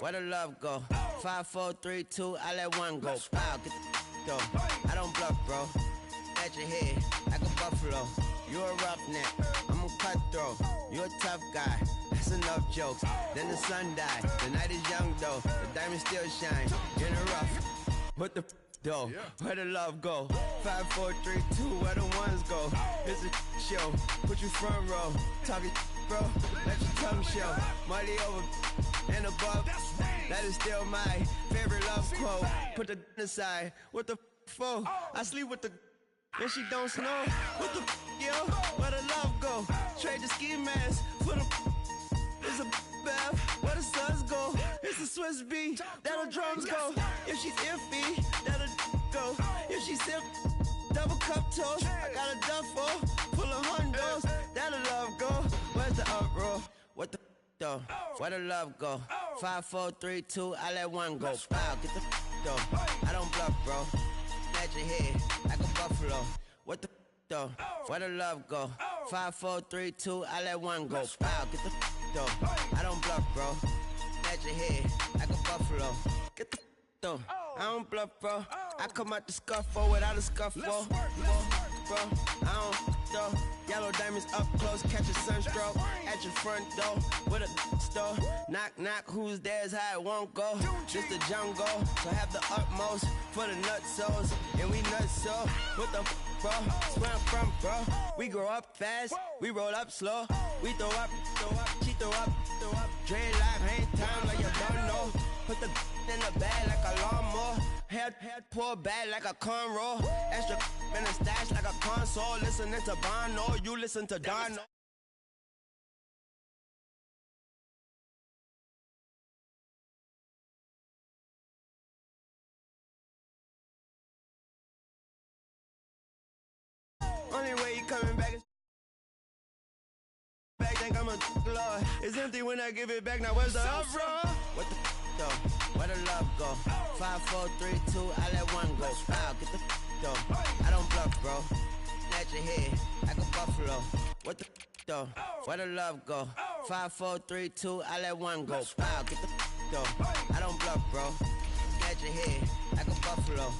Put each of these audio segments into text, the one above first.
Where the love go? 5, 4, 3, 2, I let one go. Wow, get the go. I don't bluff, bro. At your head, like a buffalo. You a roughneck, I'm a cutthroat. You a tough guy, that's enough jokes. Then the sun died, the night is young though. The diamonds still shine, in the rough. What the though? Where the love go? 5, 4, 3, 2, where the ones go? It's a show, put you front row. Talking bro, let your tongue show. Money over and above, that is still my favorite love quote. Put the aside, what the for? I sleep with the and she don't snow. What the yo? Where the love go? Trade the ski mask for the it's a bath. Where the suns go? It's a Swiss beat. That'll drums go. If she's iffy, that'll go. If she's sip, double cup toast. I got a duffel full of hundos. That'll love go. Where's the uproar? What the though? Where the love go? 5, 4, 3, 2, I let one go. Wow, get the though. I don't bluff, bro. At your head, like a buffalo. What the though? Where the love go? 5, 4, 3, 2, I let one go. Wow, get the though. I don't bluff, bro. At your head, like a buffalo. Get the though. I don't bluff, bro. I come out the scuffle without a scuffle. Bro, I don't though. Yellow diamonds up close, catch a sunstroke at your front door with a store. Knock, knock, who's there's how it won't go. Just the jungle, so have the utmost for the nutsos. And we nuts so, what the bro? Where I'm from, bro. We grow up fast, we roll up slow. We throw up, she throw up. Dreadlock, hang time like you don't know. Put the in the bag like a lawnmower. Head pull back like a cornrow. Extra in the stash like a console. Listening to Bono, you listen to Dono. Only way you coming back is back. Think I'm a lord. It's empty when I give it back. Now where's the uproar? What the though? Where the love go? 5, 4, 3, 2, I let one go. Wow, get the though. I don't bluff, bro. At your head, like a buffalo. What the though? Where the love go? 5, 4, 3, 2, I let one go. Wow, get the though. I don't bluff, bro. At your head, like a buffalo.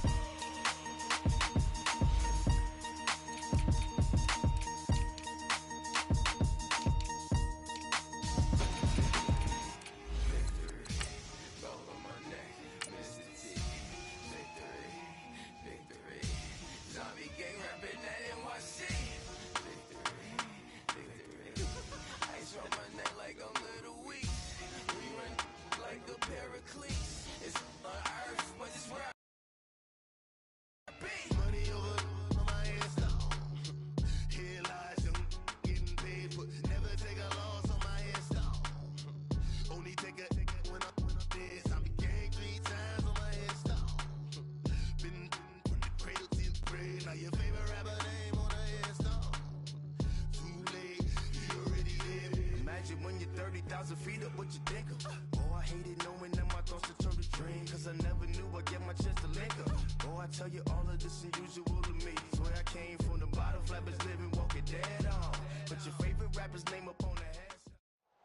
Feet up, what you think of? Oh, I hated knowing that my thoughts would turn to dream. Cause I never knew I'd get my chance to link up. Oh, I tell you all of this unusual to me. Swear I came from the bottom, flappers living, walking dead on. Put your favorite rapper's name up on the head.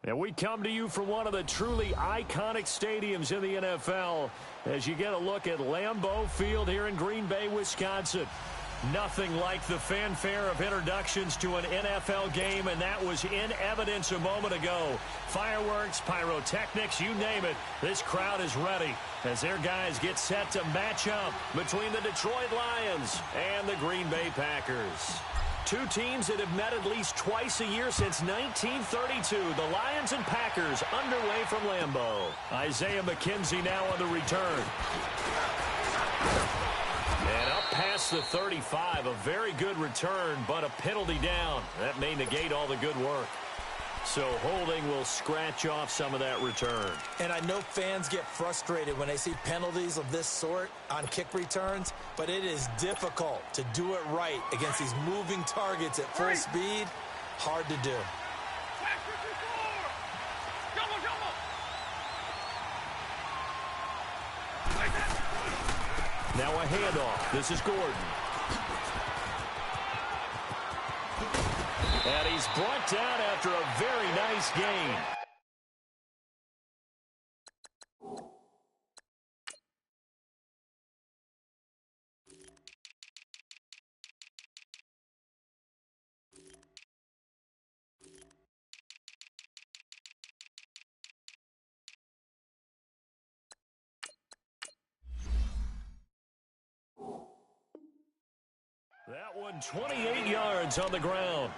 And we come to you from one of the truly iconic stadiums in the NFL as you get a look at Lambeau Field here in Green Bay, Wisconsin. Nothing like the fanfare of introductions to an NFL game, and that was in evidence a moment ago. Fireworks, pyrotechnics, you name it. This crowd is ready as their guys get set to match up between the Detroit Lions and the Green Bay Packers. Two teams that have met at least twice a year since 1932. The Lions and Packers underway from Lambeau. Isaiah McKenzie now on the return. And up past the 35, a very good return, but a penalty down. That may negate all the good work. So holding will scratch off some of that return. And I know fans get frustrated when they see penalties of this sort on kick returns, but it is difficult to do it right against these moving targets at full speed. Hard to do. Now a handoff. This is Gordon. And he's brought down after a very nice gain. one 28 yards on the ground.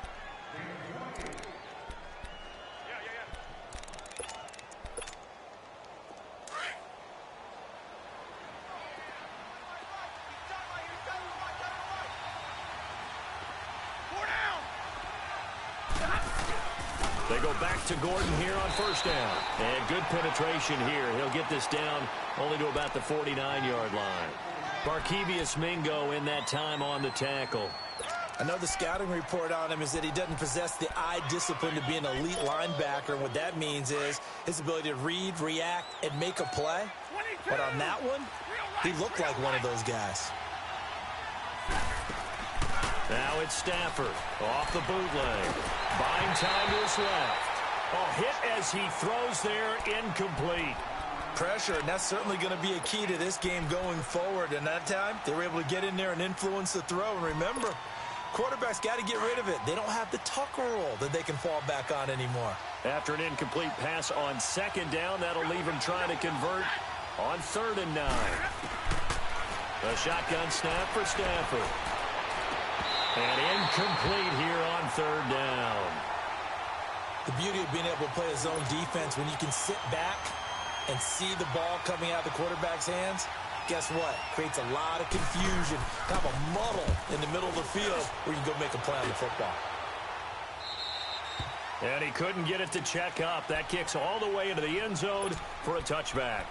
They go back to Gordon here on first down. And good penetration here. He'll get this down only to about the 49-yard line. Barkevious Mingo in that time on the tackle. I know the scouting report on him is that he doesn't possess the eye discipline to be an elite linebacker. And what that means is his ability to read, react, and make a play. But on that one, he looked like one of those guys. Now it's Stafford off the bootleg. Buying time to his left. Oh, hit as he throws there, incomplete. Pressure, and that's certainly going to be a key to this game going forward. And that time, they were able to get in there and influence the throw. And remember, quarterbacks got to get rid of it. They don't have the Tucker rule that they can fall back on anymore. After an incomplete pass on second down, that'll leave him trying to convert on 3rd and 9. A shotgun snap for Stafford. And incomplete here on 3rd down. The beauty of being able to play a zone defense when you can sit back and see the ball coming out of the quarterback's hands, guess what? Creates a lot of confusion, kind of a muddle in the middle of the field where you can go make a play on the football. And he couldn't get it to check up. That kicks all the way into the end zone for a touchback.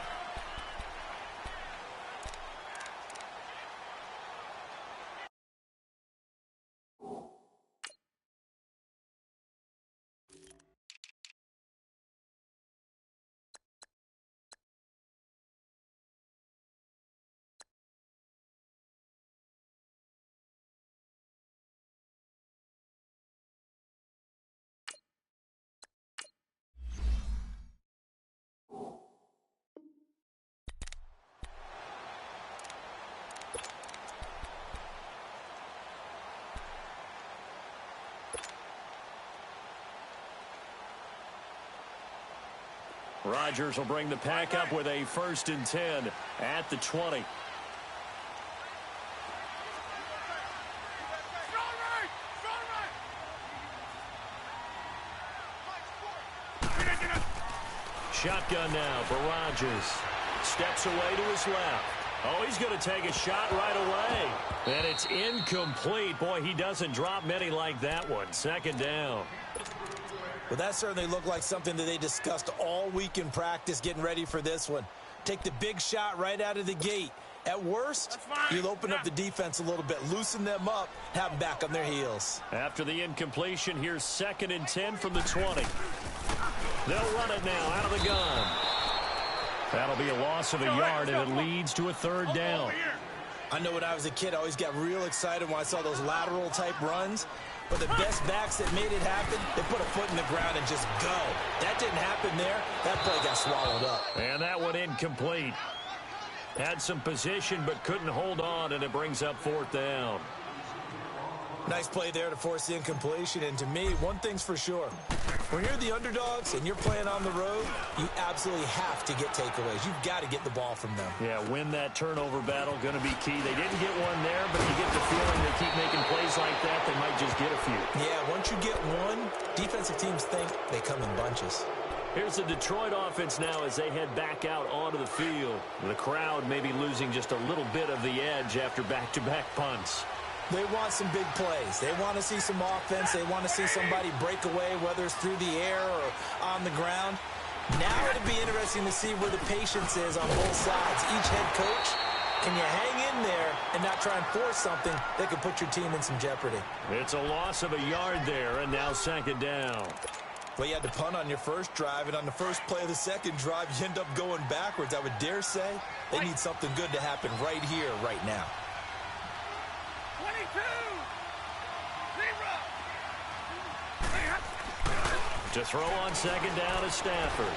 Rodgers will bring the pack up with a 1st and 10 at the 20. Shotgun now for Rodgers. Steps away to his left. Oh, he's going to take a shot right away. And it's incomplete. Boy, he doesn't drop many like that one. 2nd down. Well, that certainly looked like something that they discussed all week in practice getting ready for this one. Take the big shot right out of the gate. At worst, you'll open up the defense a little bit, loosen them up, have them back on their heels. After the incompletion, here's 2nd and 10 from the 20. They'll run it now out of the gun. That'll be a loss of a yard, and it leads to a 3rd down. I know when I was a kid, I always got real excited when I saw those lateral-type runs. But the best backs that made it happen, they put a foot in the ground and just go. That didn't happen there. That play got swallowed up. And that one incomplete. Had some position but couldn't hold on, and it brings up 4th down. Nice play there to force the incompletion. And to me, one thing's for sure. When you're the underdogs and you're playing on the road, you absolutely have to get takeaways. You've got to get the ball from them. Yeah, win that turnover battle, going to be key. They didn't get one there, but you get the feeling they keep making plays like that, they might just get a few. Yeah, once you get one, defensive teams think they come in bunches. Here's the Detroit offense now as they head back out onto the field. The crowd may be losing just a little bit of the edge after back-to-back punts. They want some big plays. They want to see some offense. They want to see somebody break away, whether it's through the air or on the ground. Now it'll be interesting to see where the patience is on both sides. Each head coach, can you hang in there and not try and force something that could put your team in some jeopardy? It's a loss of a yard there, and now 2nd down. Well, you had to punt on your first drive, and on the first play of the second drive, you end up going backwards. I would dare say they need something good to happen right here, right now. 22! 0! To throw on 2nd down is Stafford.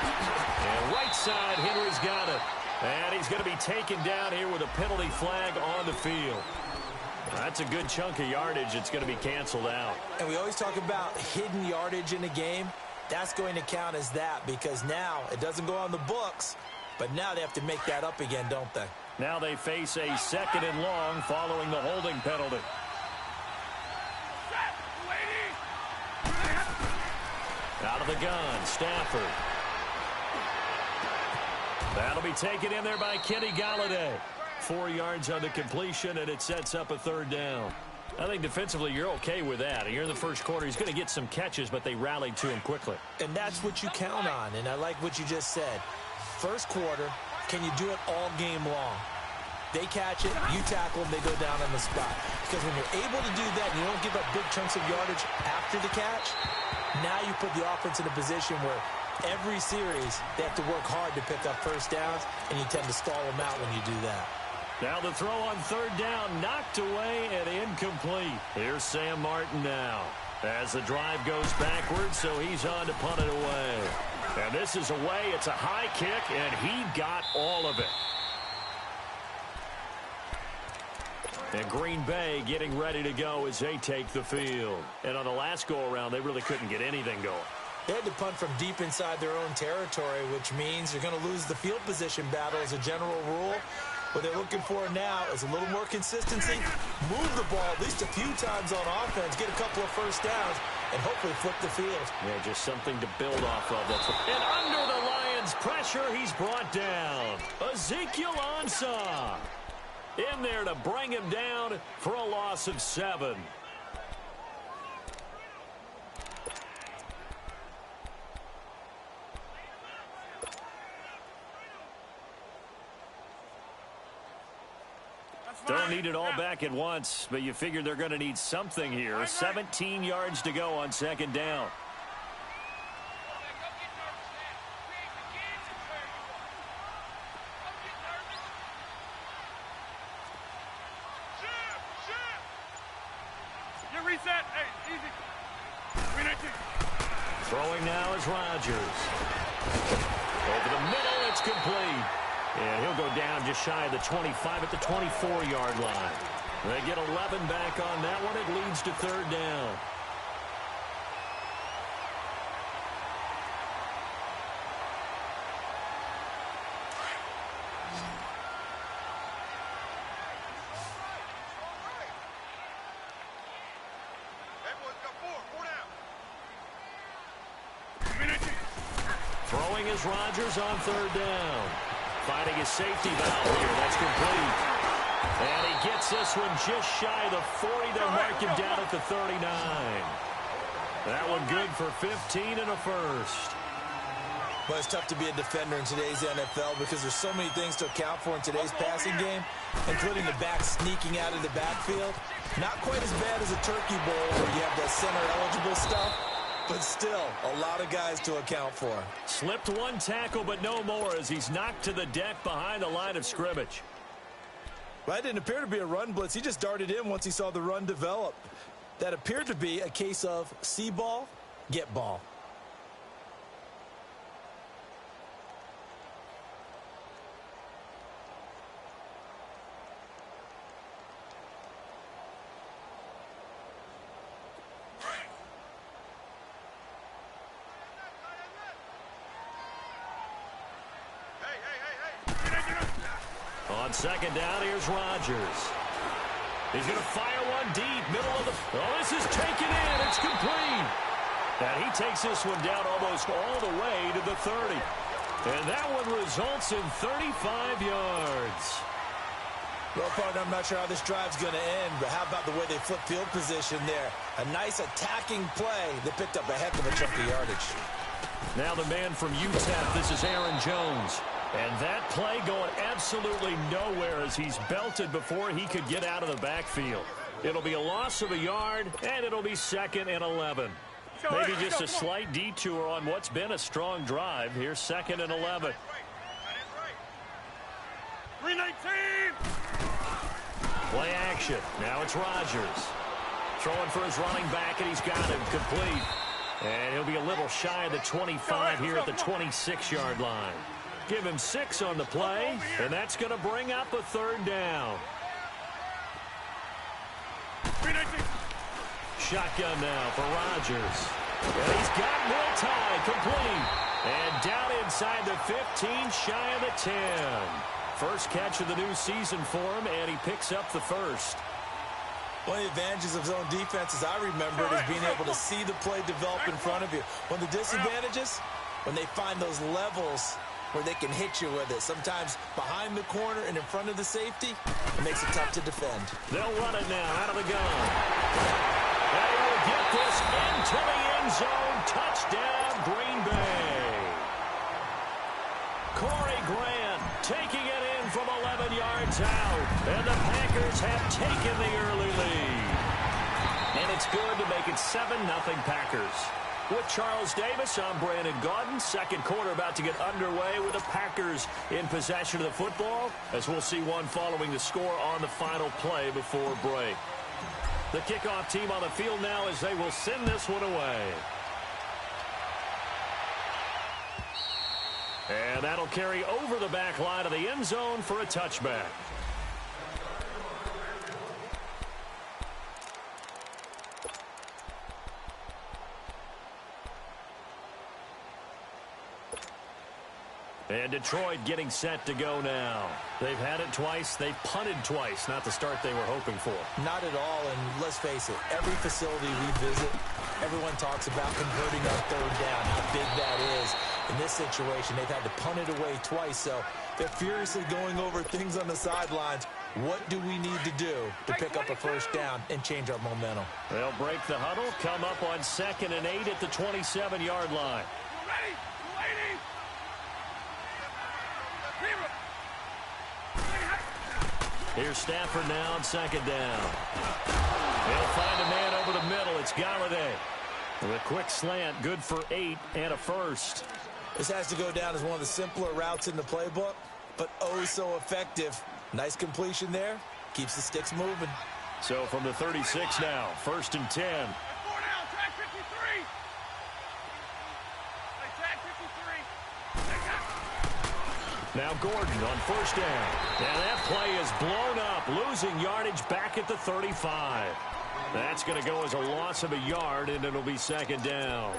And right side, Henry's got it. And he's going to be taken down here with a penalty flag on the field. That's a good chunk of yardage. It's going to be canceled out. And we always talk about hidden yardage in a game. That's going to count as that because now it doesn't go on the books, but now they have to make that up again, don't they? Now they face a 2nd and long following the holding penalty. Out of the gun, Stafford. That'll be taken in there by Kenny Galladay. 4 yards on the completion, and it sets up a 3rd down. I think defensively you're okay with that. Here in the first quarter, he's going to get some catches, but they rallied to him quickly. And that's what you count on, and I like what you just said. First quarter, can you do it all game long? They catch it, you tackle them, they go down on the spot. Because when you're able to do that and you don't give up big chunks of yardage after the catch, now you put the offense in a position where every series they have to work hard to pick up first downs, and you tend to stall them out when you do that. Now the throw on 3rd down, knocked away and incomplete. Here's Sam Martin now as the drive goes backwards, so he's on to punt it away. And this is away. It's a high kick, and he got all of it. And Green Bay getting ready to go as they take the field. And on the last go-around, they really couldn't get anything going. They had to punt from deep inside their own territory, which means you're going to lose the field position battle as a general rule. What they're looking for now is a little more consistency, move the ball at least a few times on offense, get a couple of first downs, and hopefully flip the field. Yeah, just something to build off of. And under the Lions' pressure, he's brought down. Ezekiel Ansah in there to bring him down for a loss of 7. Don't need it all back at once, but you figure they're going to need something here. 17 yards to go on 2nd down. Throwing now is Rodgers. Over the middle, it's complete. And he'll go down just shy of the 25 at the 24-yard line. They get 11 back on that one. It leads to 3rd down. Throwing is Rodgers on 3rd down. Finding his safety valve here. That's complete. And he gets this one just shy of the 40. They'll mark him down at the 39. That one good for 15 and a first. Well, it's tough to be a defender in today's NFL because there's so many things to account for in today's passing game, including the back sneaking out of the backfield. Not quite as bad as a turkey bowl where you have the center-eligible stuff, but still a lot of guys to account for. Slipped one tackle, but no more as he's knocked to the deck behind the line of scrimmage. Well, that didn't appear to be a run blitz. He just darted in once he saw the run develop. That appeared to be a case of see ball, get ball. On 2nd down, here's Rodgers. He's going to fire one deep, middle of the... Oh, this is taken in. It's complete. And he takes this one down almost all the way to the 30. And that one results in 35 yards. Well, partner, I'm not sure how this drive's going to end, but how about the way they flip field position there? A nice attacking play that picked up a heck of a chunk of yardage. Now the man from UTEP, this is Aaron Jones. And that play going absolutely nowhere as he's belted before he could get out of the backfield. It'll be a loss of a yard, and it'll be 2nd and 11. Maybe just a slight detour on what's been a strong drive. Here's 2nd and 11. 319. Play action. Now it's Rodgers. Throwing for his running back, and he's got him complete. And he'll be a little shy of the 25 here at the 26-yard line. Give him 6 on the play, and that's going to bring up a 3rd down. Shotgun now for Rodgers. And he's got multi complete. And down inside the 15, shy of the 10. First catch of the new season for him, and he picks up the first. One of the advantages of zone defense, as I remember it, is being able to see the play develop in front of you. One of the disadvantages, when they find those levels where they can hit you with it. Sometimes behind the corner and in front of the safety, it makes it tough to defend. They'll run it now out of the gun. They will get this into the end zone. Touchdown, Green Bay. Corey Grant taking it in from 11 yards out. And the Packers have taken the early lead. And it's good to make it 7-0 Packers. With Charles Davis, I'm Brandon Gaudin. Second quarter about to get underway with the Packers in possession of the football, as we'll see one following the score on the final play before break. The kickoff team on the field now as they will send this one away. And that'll carry over the back line of the end zone for a touchback. And Detroit getting set to go now. They've had it twice. They've punted twice. Not the start they were hoping for. Not at all, and let's face it, every facility we visit, everyone talks about converting on third down, how big that is. In this situation, they've had to punt it away twice, so they're furiously going over things on the sidelines. What do we need to do to pick up a first down and change our momentum? They'll break the huddle, come up on 2nd and 8 at the 27-yard line. Ready? Lady! Here's Stafford now on 2nd down. They'll find a man over the middle. It's Galladay. With a quick slant, good for 8 and a first. This has to go down as one of the simpler routes in the playbook, but oh so effective. Nice completion there. Keeps the sticks moving. So from the 36 now, 1st and 10. 4 down, tag 53. Tag 53. Now Gordon on 1st down. And that play is blown up, losing yardage back at the 35. That's going to go as a loss of a yard, and it'll be 2nd down.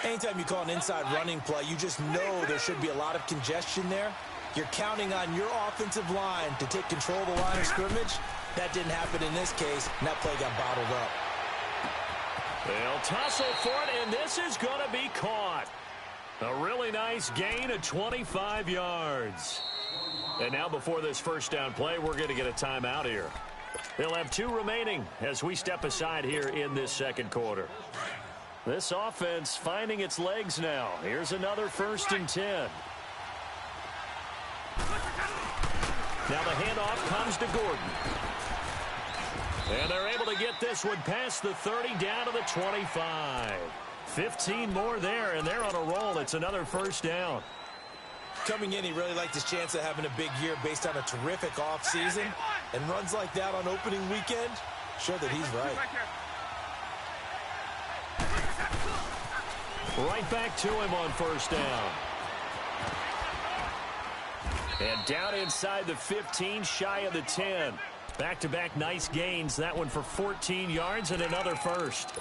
Anytime you call an inside running play, you just know there should be a lot of congestion there. You're counting on your offensive line to take control of the line of scrimmage. That didn't happen in this case, and that play got bottled up. They'll tussle for it, and this is going to be caught. A really nice gain of 25 yards. And now before this first down play, we're going to get a timeout here. They'll have 2 remaining as we step aside here in this second quarter. This offense finding its legs now. Here's another 1st and 10. Now the handoff comes to Gordon. And they're able to get this one past the 30 down to the 25. 15 more there, and they're on a roll. It's another 1st down. Coming in, he really liked his chance of having a big year based on a terrific offseason. And runs like that on opening weekend show that he's right. Right back to him on 1st down. And down inside the 15, shy of the 10. Back-to-back nice gains. That one for 14 yards and another first.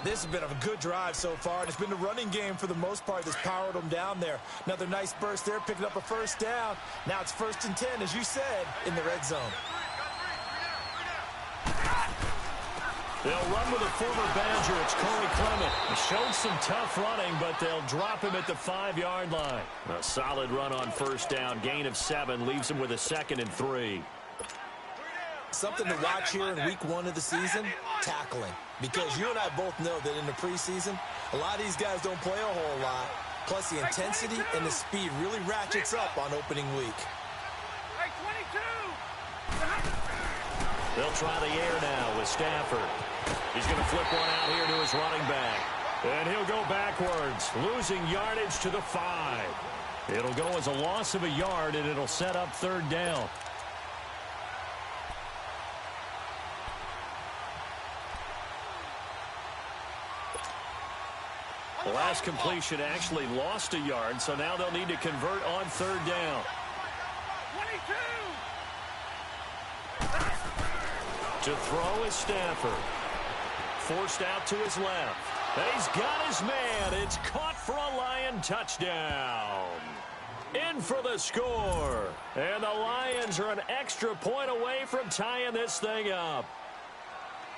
This has been a good drive so far, and it's been the running game for the most part that's powered them down there. Another nice burst there, picking up a 1st down. Now it's 1st and 10, as you said, in the red zone. They'll run with a former Badger. It's Corey Clement. He showed some tough running, but they'll drop him at the 5-yard line. A solid run on 1st down. Gain of 7 leaves him with a 2nd and 3. Something to watch here in week 1 of the season, tackling. Because you and I both know that in the preseason, a lot of these guys don't play a whole lot. Plus the intensity and the speed really ratchets up on opening week. They'll try the air now with Stafford. He's going to flip one out here to his running back. And he'll go backwards, losing yardage to the 5. It'll go as a loss of a yard, and it'll set up 3rd down. The last completion actually lost a yard, so now they'll need to convert on 3rd down. 22! To throw is Stafford. Forced out to his left. And he's got his man. It's caught for a Lion touchdown. in for the score. And the Lions are an extra point away from tying this thing up.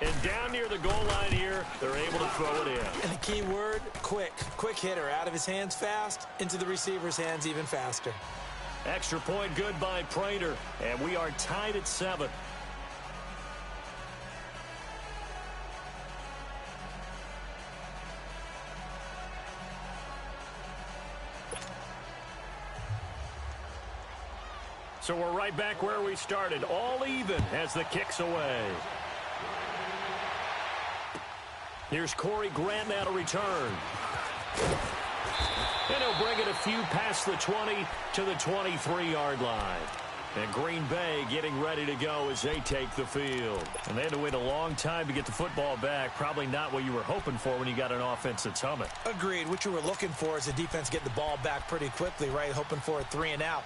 And down near the goal line here, they're able to throw it in. And the key word, quick. Quick hitter. Out of his hands fast, into the receiver's hands even faster. Extra point good by Prater. And we are tied at 7. So we're right back where we started. All even as the kick's away. Here's Corey Grant now to return. And he'll bring it a few past the 20 to the 23-yard line. And Green Bay getting ready to go as they take the field. And they had to wait a long time to get the football back. Probably not what you were hoping for when you got an offense that's humming. Agreed. What you were looking for is the defense getting the ball back pretty quickly, right? Hoping for a 3-and-out.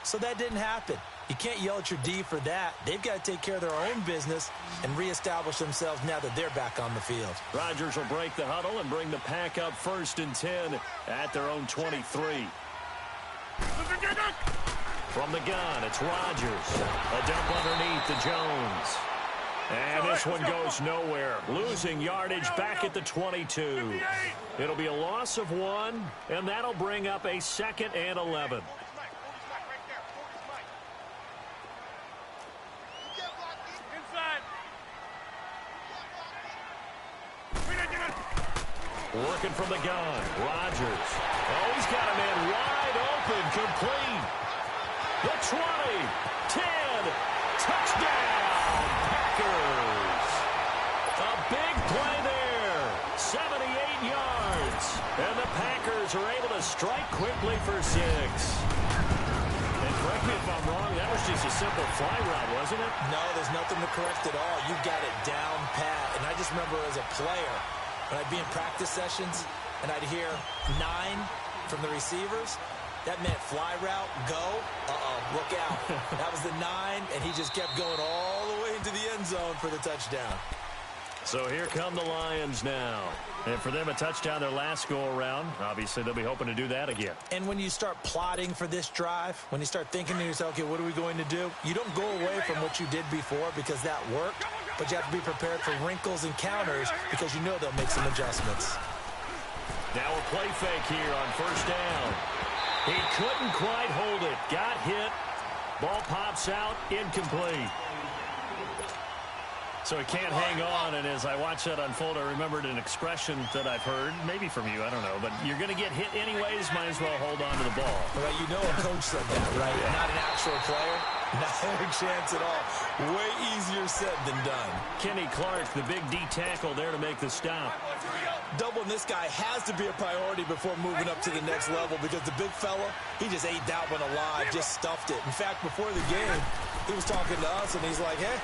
So that didn't happen. You can't yell at your D for that. They've got to take care of their own business and reestablish themselves now that they're back on the field. Rodgers will break the huddle and bring the pack up 1st and 10 at their own 23. From the gun, it's Rodgers. A dump underneath to Jones. And this one goes nowhere. Losing yardage back at the 22. It'll be a loss of 1, and that'll bring up a 2nd and 11. Working from the gun, Rodgers. Oh, he's got a man wide open, complete. The 20, 10, touchdown, Packers. A big play there, 78 yards. And the Packers are able to strike quickly for 6. And correct me if I'm wrong, that was just a simple fly route, wasn't it? No, there's nothing to correct at all. You got it down pat. And I just remember as a player, when I'd be in practice sessions and I'd hear 9 from the receivers, that meant fly route, go, look out. That was the 9, and he just kept going all the way into the end zone for the touchdown. So here come the Lions now. And for them, a touchdown their last go-around. Obviously, they'll be hoping to do that again. And when you start plotting for this drive, when you start thinking to yourself, okay, what are we going to do? You don't go away from what you did before because that worked, but you have to be prepared for wrinkles and counters because you know they'll make some adjustments. Now a play fake here on 1st down. He couldn't quite hold it. Got hit. Ball pops out. Incomplete. So he can't hang on, and as I watch that unfold, I remembered an expression that I've heard, maybe from you, I don't know, but you're going to get hit anyways, might as well hold on to the ball. Well, you know a coach said that, right? Yeah. Not an actual player. Not a chance at all. Way easier said than done. Kenny Clark, the big D tackle there to make the stop. Doubling this guy has to be a priority before moving up to the next level because the big fella, he just ate that one alive, just stuffed it. In fact, before the game, he was talking to us, and he's like, hey,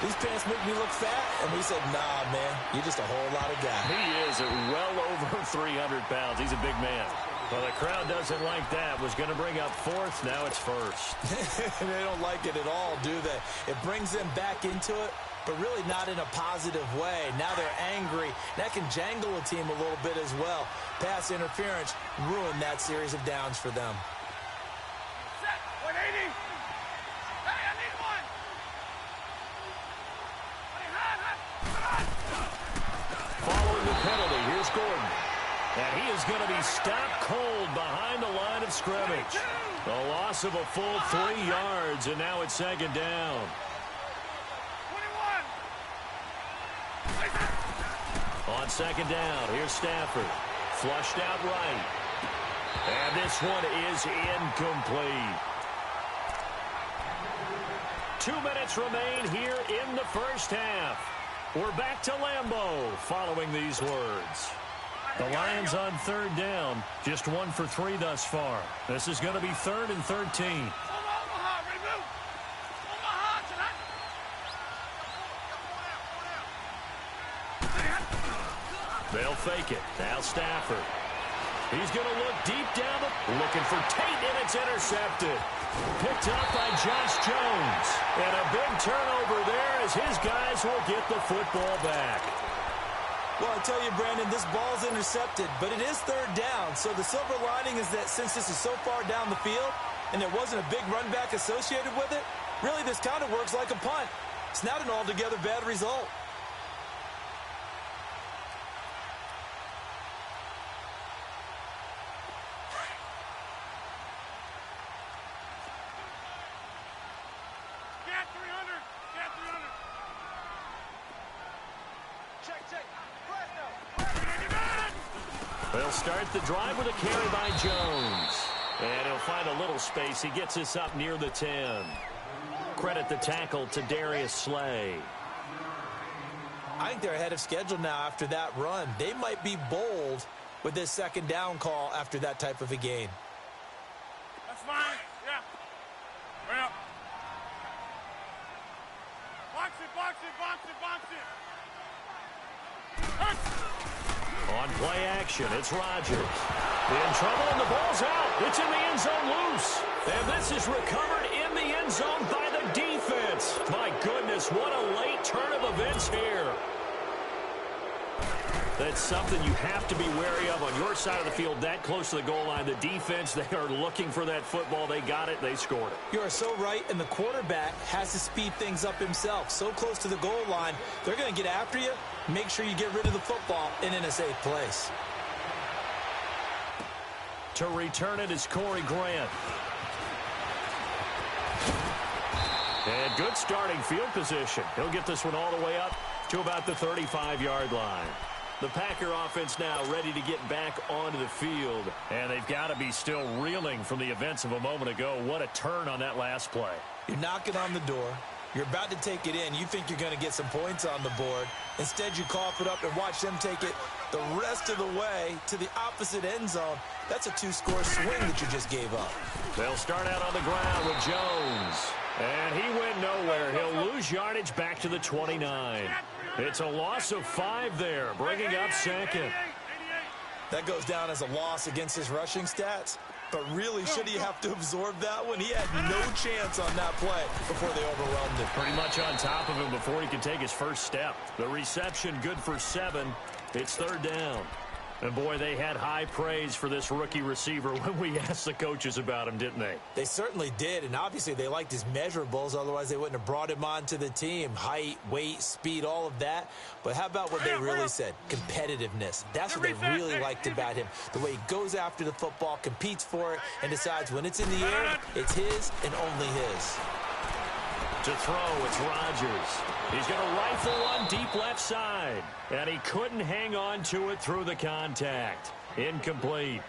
these pants make me look fat. And we said, nah, man, you're just a whole lot of guy. He is well over 300 pounds. He's a big man. Well, the crowd doesn't like that. Was going to bring up 4th. Now it's 1st. They don't like it at all, do they? It brings them back into it, but really not in a positive way. Now they're angry. That can jangle a team a little bit as well. Pass interference ruined that series of downs for them. Set. 180. Hey, I need one. Following the penalty, here's Gordon. And he is going to be stopped cold behind the line of scrimmage. A loss of a full 3 yards, and now it's 2nd down. 21. On 2nd down, here's Stafford. Flushed out right. And this one is incomplete. 2 minutes remain here in the 1st half. We're back to Lambeau following these words. The Lions on 3rd down, just 1 for 3 thus far. This is going to be 3rd and 13. They'll fake it. Now Stafford. He's going to look deep down, looking for Tate, and it's intercepted. Picked up by Josh Jones. And a big turnover there as his guys will get the football back. Well, I tell you, Brandon, this ball's intercepted, but it is third down. So the silver lining is that since this is so far down the field and there wasn't a big run back associated with it, really this kind of works like a punt. It's not an altogether bad result. Get 300. Get 300. Check. They'll start the drive with a carry by Jones. And he'll find a little space. He gets us up near the 10. Credit the tackle to Darius Slay. I think they're ahead of schedule now after that run. They might be bold with this second down call after that type of a gain. That's fine. Yeah. Well. Box it. On play action, it's Rodgers. In trouble, and the ball's out. It's in the end zone loose. And this is recovered in the end zone by the defense. My goodness, what a late turn of events here. That's something you have to be wary of on your side of the field, that close to the goal line. The defense, they are looking for that football. They got it. They scored it. You are so right, and the quarterback has to speed things up himself. So close to the goal line, they're going to get after you. Make sure you get rid of the football and in a safe place. To return it is Corey Grant. And good starting field position. He'll get this one all the way up to about the 35-yard line. The Packer offense now ready to get back onto the field. And they've got to be still reeling from the events of a moment ago. What a turn on that last play. You're knocking on the door. You're about to take it in. You think you're going to get some points on the board. Instead, you cough it up and watch them take it the rest of the way to the opposite end zone. That's a two-score swing that you just gave up. They'll start out on the ground with Jones. And he went nowhere. He'll lose yardage back to the 29. It's a loss of 5 there, bringing up second. That goes down as a loss against his rushing stats. But really, should he have to absorb that one? He had no chance on that play before they overwhelmed him. Pretty much on top of him before he could take his first step. The reception good for 7. It's third down. And, boy, they had high praise for this rookie receiver when we asked the coaches about him, didn't they? They certainly did, and obviously they liked his measurables. Otherwise, they wouldn't have brought him onto the team. Height, weight, speed, all of that. But how about what they really said? Competitiveness. That's what they really liked about him. The way he goes after the football, competes for it, and decides when it's in the air, it's his and only his. To throw, it's Rodgers. He's going to rifle one deep left side. And he couldn't hang on to it through the contact. Incomplete.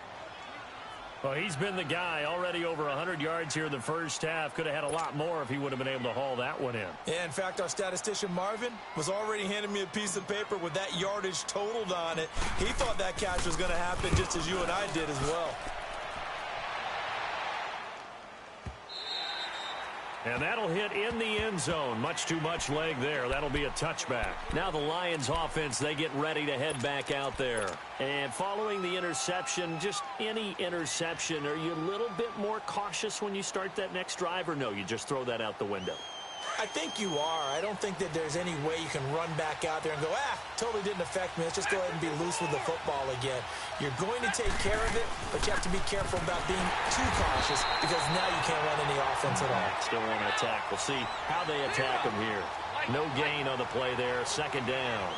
Well, he's been the guy. Already over 100 yards here in the first half. Could have had a lot more if he would have been able to haul that one in. Yeah, in fact, our statistician Marvin was already handing me a piece of paper with that yardage totaled on it. He thought that catch was going to happen just as you and I did as well. And that'll hit in the end zone. Much too much leg there. That'll be a touchback. Now the Lions offense, they get ready to head back out there. And following the interception, just any interception, are you a little bit more cautious when you start that next drive, or no, you just throw that out the window? I think you are. I don't think that there's any way you can run back out there and go, totally didn't affect me. Let's just go ahead and be loose with the football again. You're going to take care of it, but you have to be careful about being too cautious because now you can't run any offense at all. Still want to attack. We'll see how they attack him here. No gain on the play there. Second down.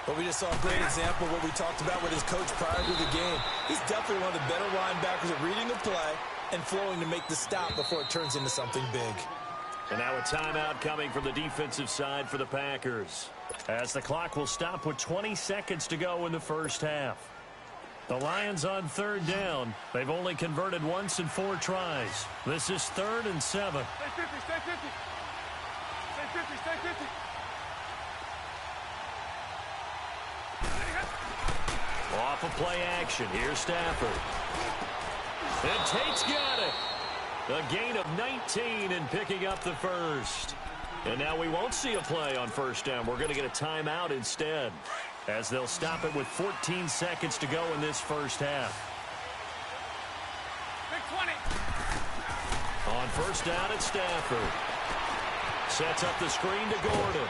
But we just saw a great example of what we talked about with his coach prior to the game. He's definitely one of the better linebackers at reading the play and flowing to make the stop before it turns into something big. And now a timeout coming from the defensive side for the Packers, as the clock will stop with 20 seconds to go in the first half. The Lions on third down. They've only converted once in 4 tries. This is 3rd and 7. Stay 50, stay 50. Stay 50, stay 50. Off of play action. Here's Stafford. And Tate's got it. A gain of 19 and picking up the first. And now we won't see a play on first down. We're going to get a timeout instead, as they'll stop it with 14 seconds to go in this first half. Big 20. On first down, it's Stafford. Sets up the screen to Gordon.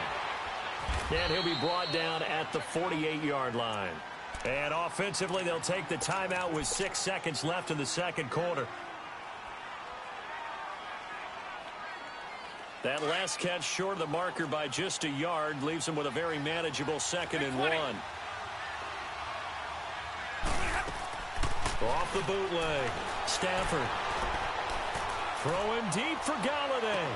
And he'll be brought down at the 48-yard line. And offensively, they'll take the timeout with 6 seconds left in the second quarter. That last catch short of the marker by just a yard leaves him with a very manageable 2nd and 1. Off the bootleg. Stafford. Throwing deep for Galladay.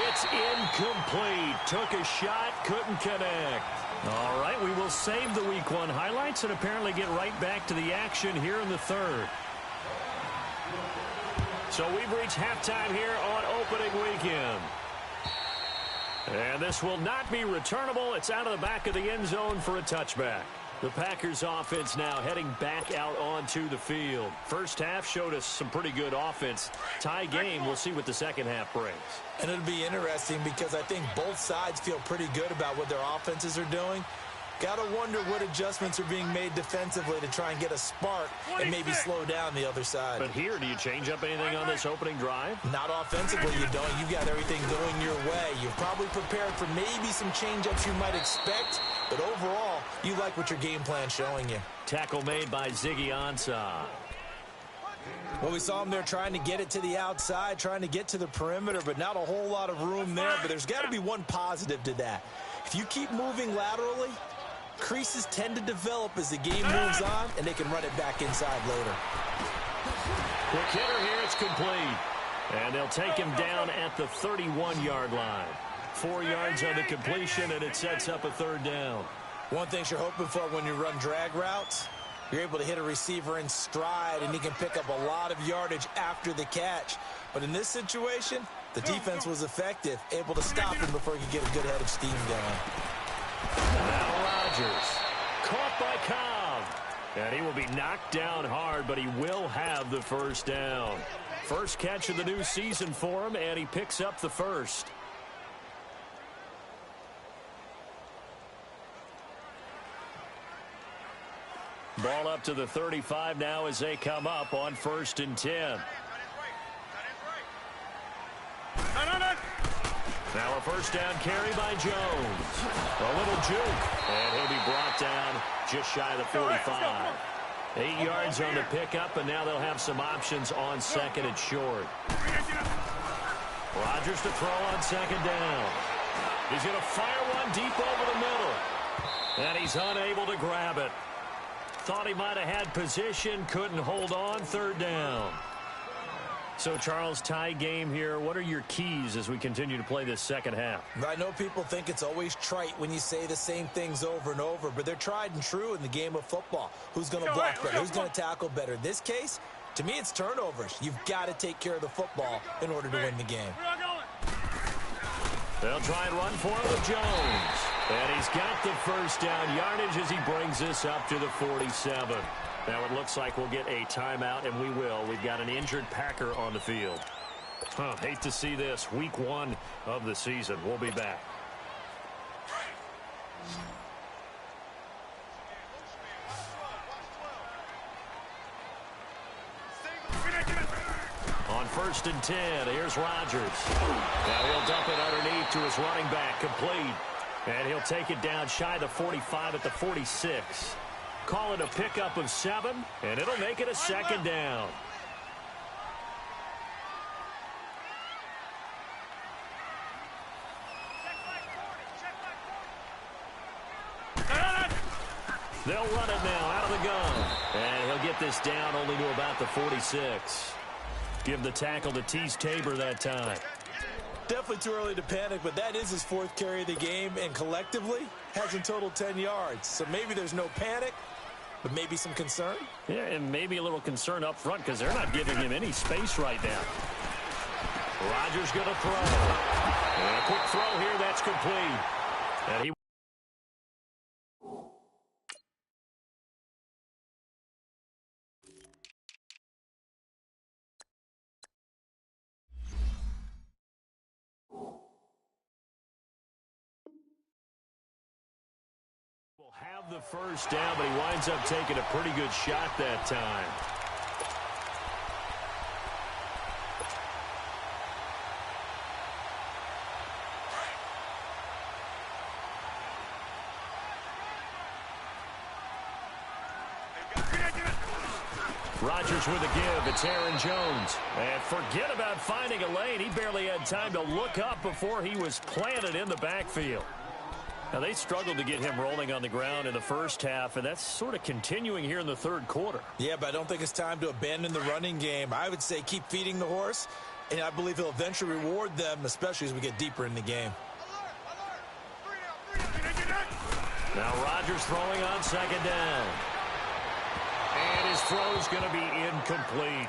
It's incomplete. Took a shot, couldn't connect. All right, we will save the Week 1 highlights and apparently get right back to the action here in the third. So we've reached halftime here on opening weekend. And this will not be returnable. It's out of the back of the end zone for a touchback. The Packers offense now heading back out onto the field. First half showed us some pretty good offense. Tie game, we'll see what the second half brings. And it'll be interesting because I think both sides feel pretty good about what their offenses are doing. Got to wonder what adjustments are being made defensively to try and get a spark and maybe slow down the other side. But here, do you change up anything on this opening drive? Not offensively, you don't. You've got everything going your way. You're probably prepared for maybe some change-ups you might expect, but overall, you like what your game plan's showing you. Tackle made by Ziggy Ansah. Well, we saw him there trying to get it to the outside, trying to get to the perimeter, but not a whole lot of room there. But there's got to be one positive to that. If you keep moving laterally, creases tend to develop as the game moves on, and they can run it back inside later. Quick hitter here, it's complete. And they'll take him down at the 31-yard line. 4 yards on the completion, and it sets up a third down. One thing you're hoping for when you run drag routes, you're able to hit a receiver in stride, and he can pick up a lot of yardage after the catch. But in this situation, the defense was effective, able to stop him before he could get a good head of steam going. Now Rodgers, caught by Cobb. And he will be knocked down hard, but he will have the first down. First catch of the new season for him, and he picks up the first. Ball up to the 35 now as they come up on 1st and 10. Now a first down carry by Jones. A little juke, and he'll be brought down just shy of the 45. 8 yards on the pickup, and now they'll have some options on 2nd and short. Rodgers to throw on 2nd down. He's going to fire one deep over the middle. And he's unable to grab it. Thought he might have had position, couldn't hold on, 3rd down. So, Charles, tie game here. What are your keys as we continue to play this second half? I know people think it's always trite when you say the same things over and over, but they're tried and true in the game of football. Who's going to block better? Who's going to tackle better? In this case, to me, it's turnovers. You've got to take care of the football in order to win the game. They'll try and run for it with Jones. And he's got the first down yardage as he brings this up to the 47. Now it looks like we'll get a timeout, and we will. We've got an injured Packer on the field. Hate to see this. Week 1 of the season. We'll be back. On 1st and 10, here's Rodgers. Now he'll dump it underneath to his running back, complete. And he'll take it down shy of the 45 at the 46. Call it a pickup of 7, and it'll make it a 2nd down. They'll run it now out of the gun. And he'll get this down only to about the 46. Give the tackle to Tease Tabor that time. Definitely too early to panic, but that is his 4th carry of the game, and collectively has in total 10 yards. So maybe there's no panic, but maybe some concern. Yeah, and maybe a little concern up front because they're not giving him any space right now. Rodgers going to throw. And a quick throw here, that's complete. And he have the first down, but he winds up taking a pretty good shot that time. Rodgers with a give. It's Aaron Jones. And forget about finding a lane. He barely had time to look up before he was planted in the backfield. Now, they struggled to get him rolling on the ground in the first half, and that's sort of continuing here in the third quarter. Yeah, but I don't think it's time to abandon the running game. I would say keep feeding the horse, and I believe he'll eventually reward them, especially as we get deeper in the game. Now Rodgers throwing on second down. And his throw's going to be incomplete.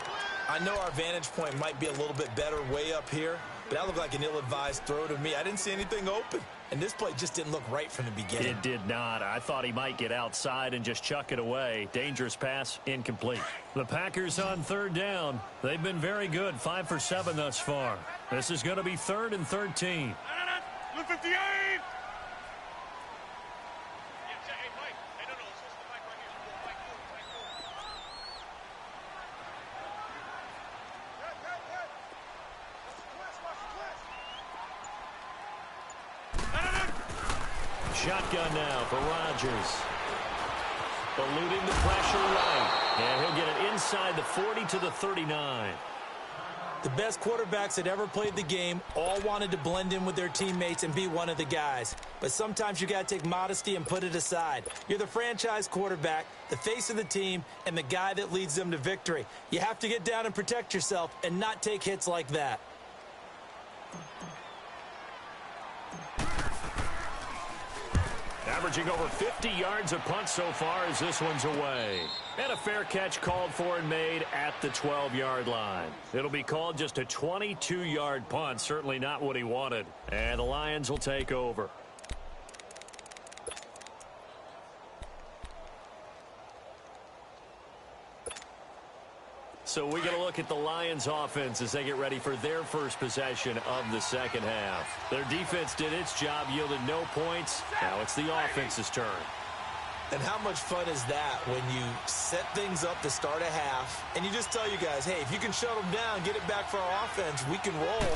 I know our vantage point might be a little bit better way up here, but that looked like an ill-advised throw to me. I didn't see anything open, and this play just didn't look right from the beginning. It did not. I thought he might get outside and just chuck it away. Dangerous pass, incomplete. The Packers on third down. They've been very good, 5 for 7 thus far. This is going to be 3rd and 13. 58! Shotgun now for Rodgers. Eluding the pressure right. And he'll get it inside the 40 to the 39. The best quarterbacks that ever played the game all wanted to blend in with their teammates and be one of the guys. But sometimes you got to take modesty and put it aside. You're the franchise quarterback, the face of the team, and the guy that leads them to victory. You have to get down and protect yourself and not take hits like that. Averaging over 50 yards a punt so far as this one's away. And a fair catch called for and made at the 12-yard line. It'll be called just a 22-yard punt. Certainly not what he wanted. And the Lions will take over. So we get a look at the Lions offense as they get ready for their first possession of the second half. Their defense did its job, yielded no points. Now it's the offense's turn. And how much fun is that when you set things up to start a half and you just tell you guys, hey, if you can shut them down, get it back for our offense, we can roll.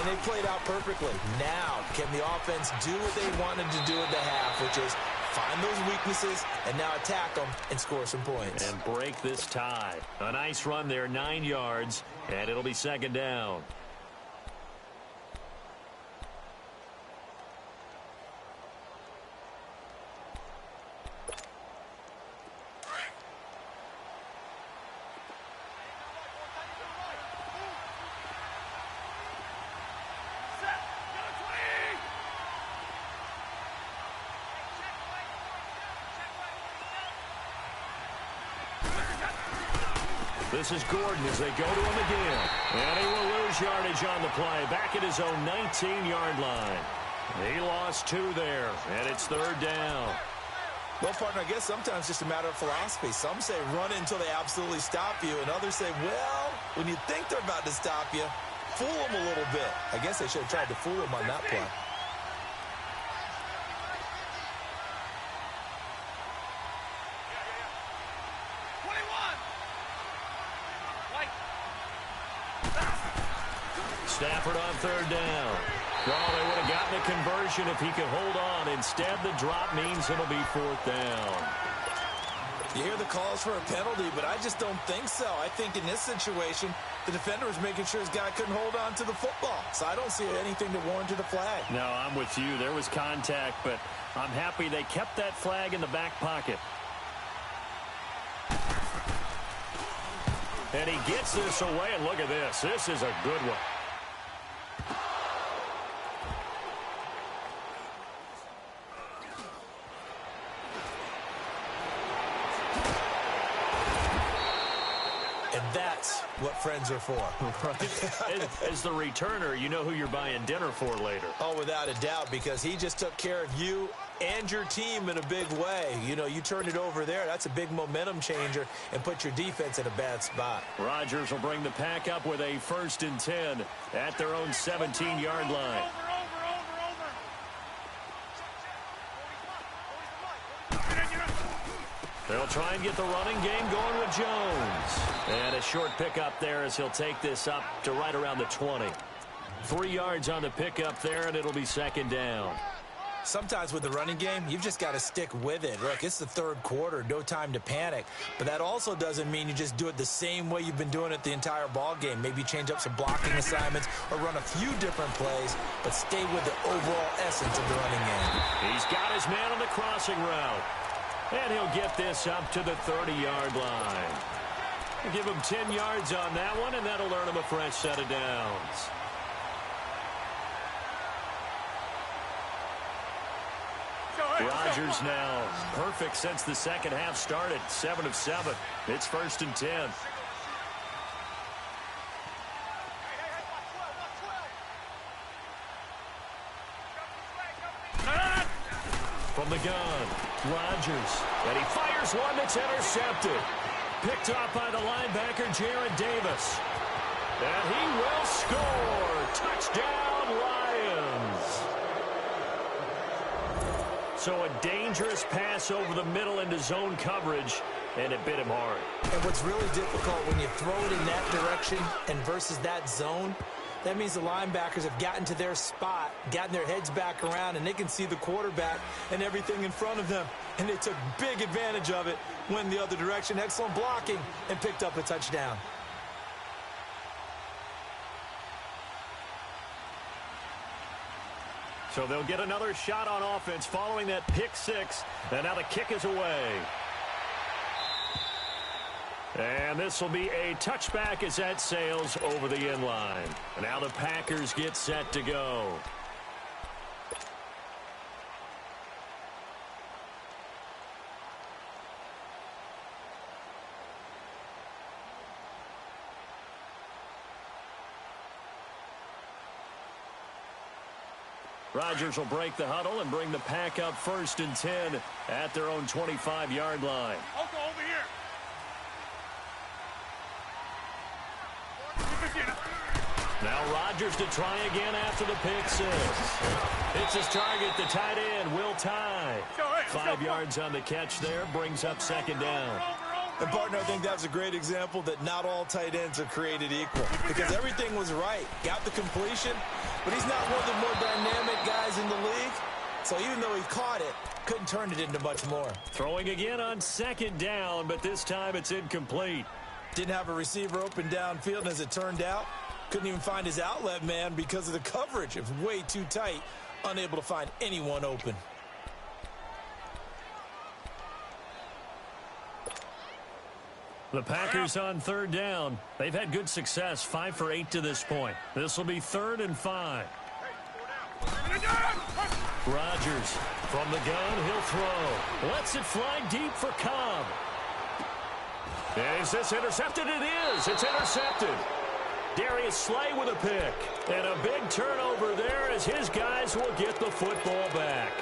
And they played out perfectly. Now, can the offense do what they wanted to do at the half, which is find those weaknesses and now attack them and score some points. And break this tie. A nice run there, 9 yards, and it'll be second down. This is Gordon as they go to him again. And he will lose yardage on the play. Back at his own 19-yard line. He lost 2 there, and it's third down. Well, partner, I guess sometimes it's just a matter of philosophy. Some say run it until they absolutely stop you, and others say, well, when you think they're about to stop you, fool them a little bit. I guess they should have tried to fool them on that play. Stafford on third down. Well, they would have gotten a conversion if he could hold on. Instead, the drop means it'll be fourth down. You hear the calls for a penalty, but I just don't think so. I think in this situation, the defender was making sure his guy couldn't hold on to the football. So I don't see anything to warrant a flag. No, I'm with you. There was contact, but I'm happy they kept that flag in the back pocket. And he gets this away, and look at this. This is a good one. And that's what friends are for. Right. As the returner, you know who you're buying dinner for later. Oh, without a doubt, because he just took care of you and your team in a big way. You know, you turn it over there. That's a big momentum changer and put your defense in a bad spot. Rodgers will bring the pack up with a 1st and 10 at their own 17-yard line. They'll try and get the running game going with Jones. And a short pickup there as he'll take this up to right around the 20. 3 yards on the pickup there, and it'll be second down. Sometimes with the running game, you've just got to stick with it. Look, it's the third quarter, no time to panic. But that also doesn't mean you just do it the same way you've been doing it the entire ball game. Maybe change up some blocking assignments or run a few different plays, but stay with the overall essence of the running game. He's got his man on the crossing route. And he'll get this up to the 30-yard line. We'll give him 10 yards on that one, and that'll earn him a fresh set of downs. Rodgers now perfect since the second half started. 7 of 7. It's 1st and 10. From the gun, Rodgers. And he fires one that's intercepted. Picked off by the linebacker, Jared Davis. And he will score. Touchdown, Lions. So a dangerous pass over the middle into zone coverage, and it bit him hard. And what's really difficult when you throw it in that direction and versus that zone, that means the linebackers have gotten to their spot, gotten their heads back around, and they can see the quarterback and everything in front of them. And they took big advantage of it, went the other direction, excellent blocking, and picked up a touchdown. So they'll get another shot on offense following that pick six. And now the kick is away. And this will be a touchback as that sails over the end line. And now the Packers get set to go. Rodgers will break the huddle and bring the Pack up 1st and 10 at their own 25-yard line. Uncle, over here. Now Rodgers to try again after the pick six. It's his target, the tight end, Will Tye. 5 yards on the catch there, brings up 2nd down. And, partner, I think that's a great example that not all tight ends are created equal. Because everything was right. Got the completion, but he's not one of the more dynamic guys in the league. So even though he caught it, couldn't turn it into much more. Throwing again on 2nd down, but this time it's incomplete. Didn't have a receiver open downfield, and as it turned out, couldn't even find his outlet man because of the coverage. It was way too tight, unable to find anyone open. The Packers on 3rd down. They've had good success, 5 for 8 to this point. This will be 3rd and 5. Rodgers from the gun, he'll throw. Lets it fly deep for Cobb. Is this intercepted? It is. It's intercepted. Darius Slay with a pick. And a big turnover there as his guys will get the football back.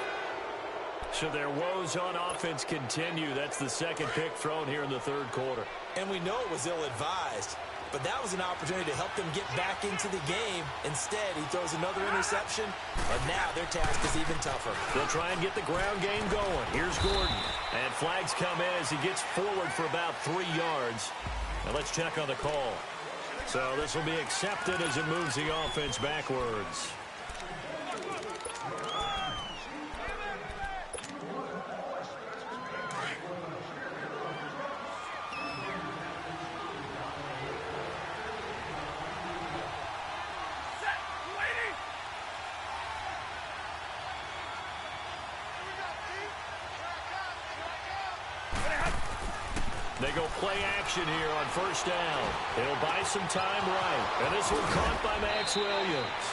So their woes on offense continue. That's the 2nd pick thrown here in the 3rd quarter. And we know it was ill-advised, but that was an opportunity to help them get back into the game. Instead, he throws another interception, and now their task is even tougher. They'll try and get the ground game going. Here's Gordon. And flags come in as he gets forward for about 3 yards. Now let's check on the call. So this will be accepted as it moves the offense backwards. They go play action here on 1st down. They'll buy some time right. And this one caught by Max Williams.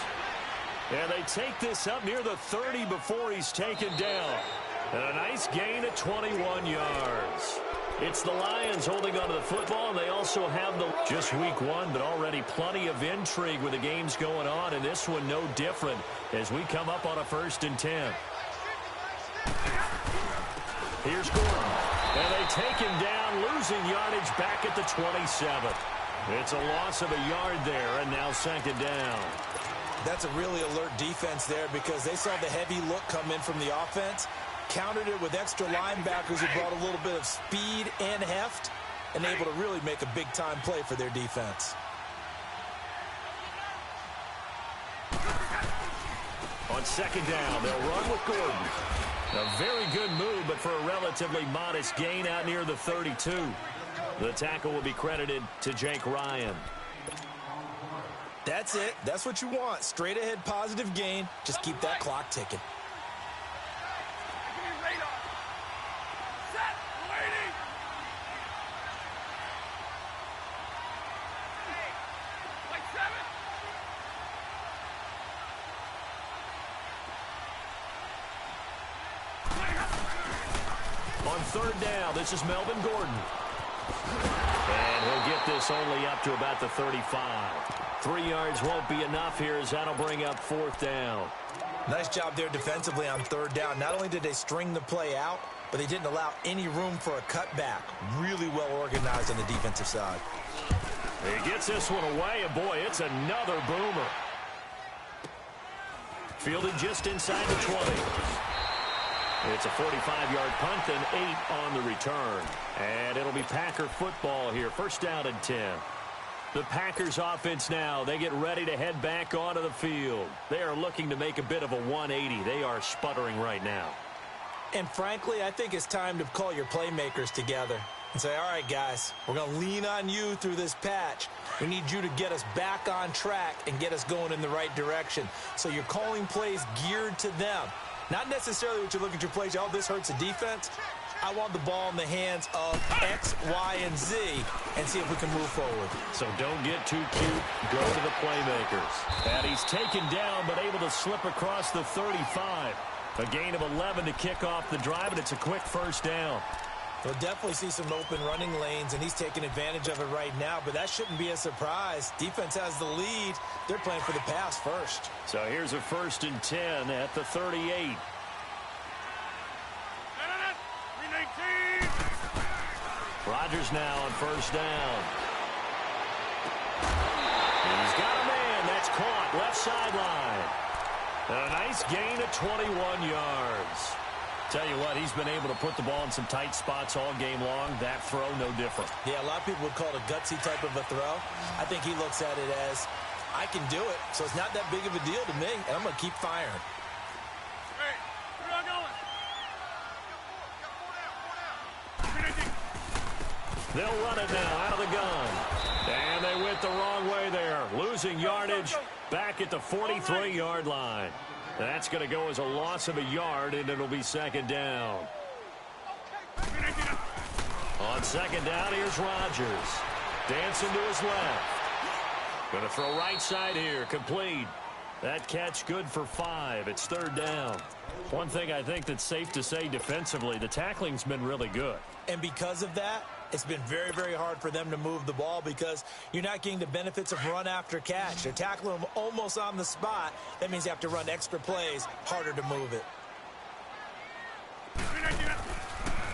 And they take this up near the 30 before he's taken down. And a nice gain of 21 yards. It's the Lions holding onto the football, and they also have the just week 1, but already plenty of intrigue with the games going on, and this one no different as we come up on a 1st and 10. Here's Gordon. And they take him down, losing yardage back at the 27. It's a loss of a yard there, and now 2nd down. That's a really alert defense there because they saw the heavy look come in from the offense, countered it with extra linebackers who brought a little bit of speed and heft, and able to really make a big-time play for their defense. On On second down, they'll run with Gordon. A very good move, but for a relatively modest gain out near the 32. The tackle will be credited to Jake Ryan. That's it. That's what you want. Straight ahead positive gain. Just keep that clock ticking. On third down, this is Melvin Gordon. And he'll get this only up to about the 35. 3 yards won't be enough here as that'll bring up fourth down. Nice job there defensively on third down. Not only did they string the play out, but they didn't allow any room for a cutback. Really well organized on the defensive side. He gets this one away, and boy, it's another boomer. Fielded just inside the 20. It's a 45-yard punt and 8 on the return. And it'll be Packer football here. First down and 10. The Packers offense now, they get ready to head back onto the field. They are looking to make a bit of a 180. They are sputtering right now. And frankly, I think it's time to call your playmakers together and say, all right, guys, we're going to lean on you through this patch. We need you to get us back on track and get us going in the right direction. So you're calling plays geared to them. Not necessarily what you look at your plays, oh, this hurts the defense. I want the ball in the hands of X, Y, and Z and see if we can move forward. So don't get too cute. Go to the playmakers. And he's taken down but able to slip across the 35. A gain of 11 to kick off the drive, and it's a quick first down. We'll definitely see some open running lanes, and he's taking advantage of it right now, but that shouldn't be a surprise. Defense has the lead. They're playing for the pass first. So here's a first and 10 at the 38. Rodgers now on first down. He's got a man. That's caught. Left sideline. A nice gain of 21 yards. Tell you what, he's been able to put the ball in some tight spots all game long. That throw, no different. Yeah, a lot of people would call it a gutsy type of a throw. I think he looks at it as, I can do it, so it's not that big of a deal to me, and I'm going to keep firing. Hey, where are going? They'll run it now out of the gun. And they went the wrong way there. Losing yardage back at the 43-yard line. That's going to go as a loss of a yard, and it'll be second down. On second down, here's Rodgers. Dancing to his left. Going to throw right side here. Complete. That catch good for 5. It's third down. One thing I think that's safe to say defensively, the tackling's been really good. And because of that, it's been very, very hard for them to move the ball because you're not getting the benefits of run after catch. They're tackling them almost on the spot. That means you have to run extra plays, harder to move it.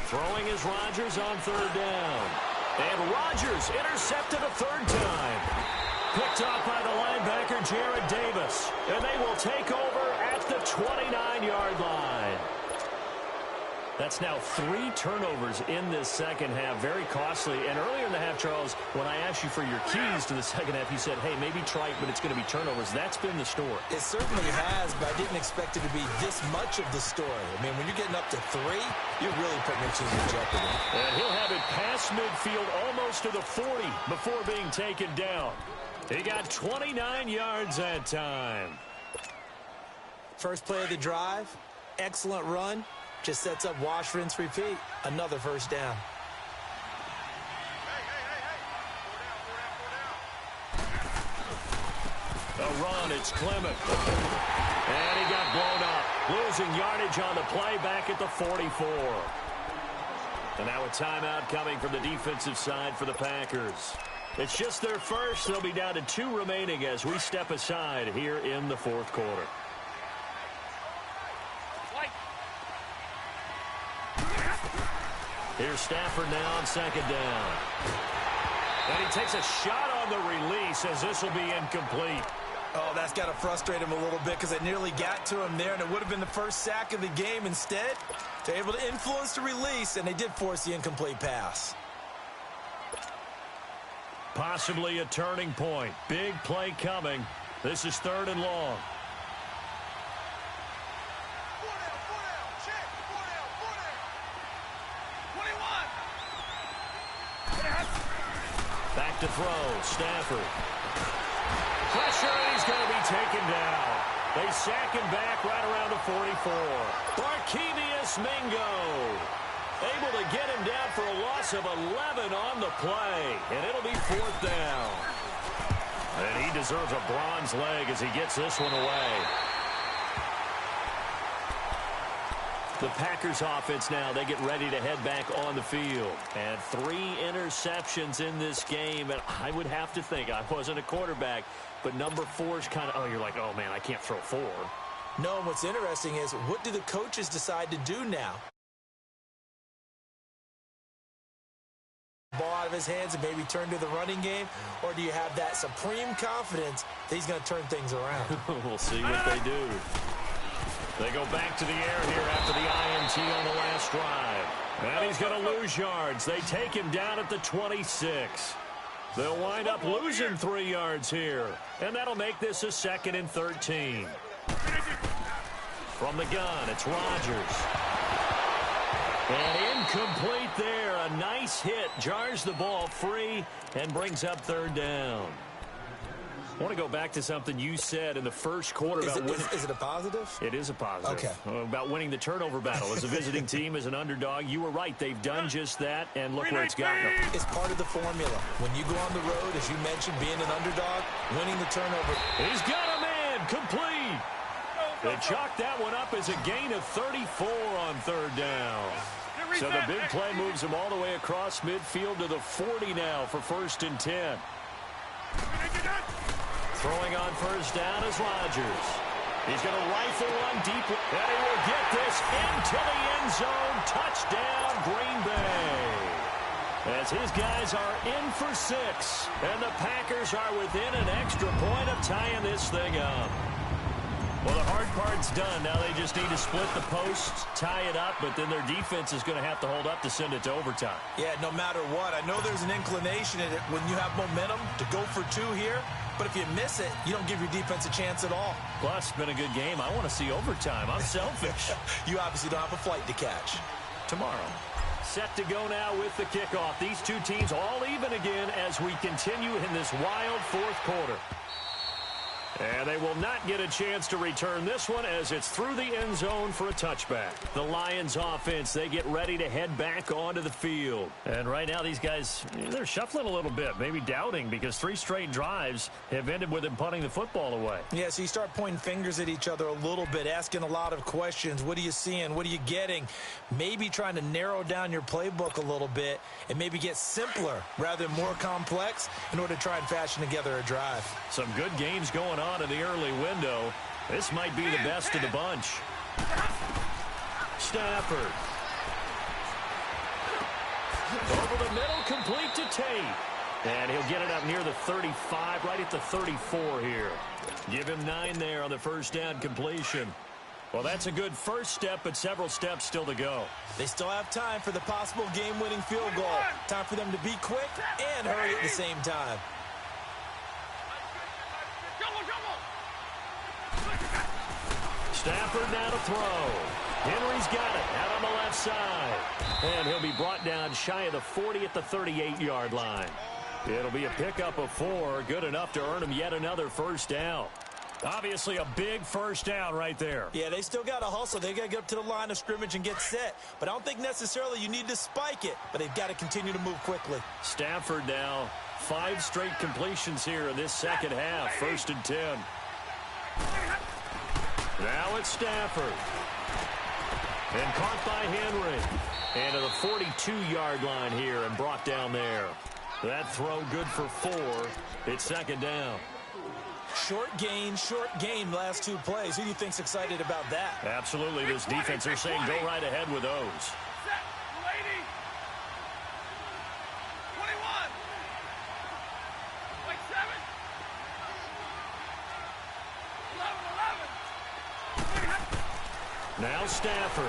Throwing is Rodgers on third down. And Rodgers intercepted a third time. Picked off by the linebacker, Jared Davis. And they will take over at the 29-yard line. That's now 3 turnovers in this second half. Very costly. And earlier in the half, Charles, when I asked you for your keys to the second half, you said, hey, maybe trite, but it's going to be turnovers. That's been the story. It certainly has, but I didn't expect it to be this much of the story. I mean, when you're getting up to 3, you're really putting your team in jeopardy. And he'll have it past midfield almost to the 40 before being taken down. He got 29 yards that time. First play of the drive, excellent run. Just sets up wash, rinse, repeat. Another first down. A run, it's Clement. And he got blown up. Losing yardage on the play back at the 44. And now a timeout coming from the defensive side for the Packers. It's just their first. They'll be down to 2 remaining as we step aside here in the fourth quarter. Here's Stafford now on second down. And he takes a shot on the release as this will be incomplete. Oh, that's got to frustrate him a little bit because it nearly got to him there, and it would have been the first sack of the game. Instead, they're able to influence the release, and they did force the incomplete pass. Possibly a turning point. Big play coming. This is third and long. to throw. Stafford. Pressure, and he's going to be taken down. They sack him back right around the 44. Barkevious Mingo able to get him down for a loss of 11 on the play, and it'll be 4th down. And he deserves a bronze leg as he gets this one away. The Packers offense now, they get ready to head back on the field. And 3 interceptions in this game. And I would have to think, I wasn't a quarterback, but number 4 is kind of, oh, you're like, oh, man, I can't throw 4. No, and what's interesting is, what do the coaches decide to do now? Ball out of his hands and maybe turn to the running game? Or do you have that supreme confidence that he's going to turn things around? We'll see what they do. They go back to the air here after the INT on the last drive. And he's going to lose yards. They take him down at the 26. They'll wind up losing 3 yards here. And that'll make this a 2nd and 13. From the gun, it's Rodgers. And incomplete there. A nice hit. Jars the ball free and brings up 3rd down. I want to go back to something you said in the first quarter about winning. Is it a positive? It is a positive. Okay. About winning the turnover battle. As a visiting team, as an underdog, you were right. They've done just that, and look where it's gotten them. It's part of the formula. When you go on the road, as you mentioned, being an underdog, winning the turnover. He's got a man. Complete. They chalked that one up as a gain of 34 on 3rd down. So the big play moves him all the way across midfield to the 40 now for 1st and 10. Throwing on 1st down is Rodgers. He's going to rifle one deep, and he will get this into the end zone. Touchdown, Green Bay. As his guys are in for 6, and the Packers are within an extra point of tying this thing up. Well, the hard part's done. Now they just need to split the posts, tie it up, but then their defense is going to have to hold up to send it to overtime. Yeah, no matter what. I know there's an inclination in it when you have momentum to go for 2 here, but if you miss it, you don't give your defense a chance at all. Plus, it's been a good game. I want to see overtime. I'm selfish. You obviously don't have a flight to catch. Tomorrow. Set to go now with the kickoff. These 2 teams all even again as we continue in this wild 4th quarter. And they will not get a chance to return this one as it's through the end zone for a touchback. The Lions offense, they get ready to head back onto the field. And right now these guys, they're shuffling a little bit, maybe doubting, because 3 straight drives have ended with them punting the football away. Yeah, so you start pointing fingers at each other a little bit, asking a lot of questions. What are you seeing? What are you getting? Maybe trying to narrow down your playbook a little bit and maybe get simpler rather than more complex in order to try and fashion together a drive. Some good games going on in the early window. This might be the best of the bunch. Stafford. Over the middle, complete to Tate. And he'll get it up near the 35, right at the 34 here. Give him 9 there on the 1st down completion. Well, that's a good first step, but several steps still to go. They still have time for the possible game-winning field goal. Time for them to be quick and hurry at the same time. Stafford now to throw. Henry's got it out on the left side. And he'll be brought down shy of the 40 at the 38-yard line. It'll be a pickup of 4, good enough to earn him yet another 1st down. Obviously a big 1st down right there. Yeah, they still got to hustle. They got to get up to the line of scrimmage and get set. But I don't think necessarily you need to spike it, but they've got to continue to move quickly. Stafford now, 5 straight completions here in this 2nd half. 1st and 10. Now it's Stafford. And caught by Henry. And to the 42-yard line here and brought down there. That throw good for 4. It's 2nd down. Short gain last 2 plays. Who do you think's excited about that? Absolutely. This defense, they're saying go right ahead with those. Now Stafford.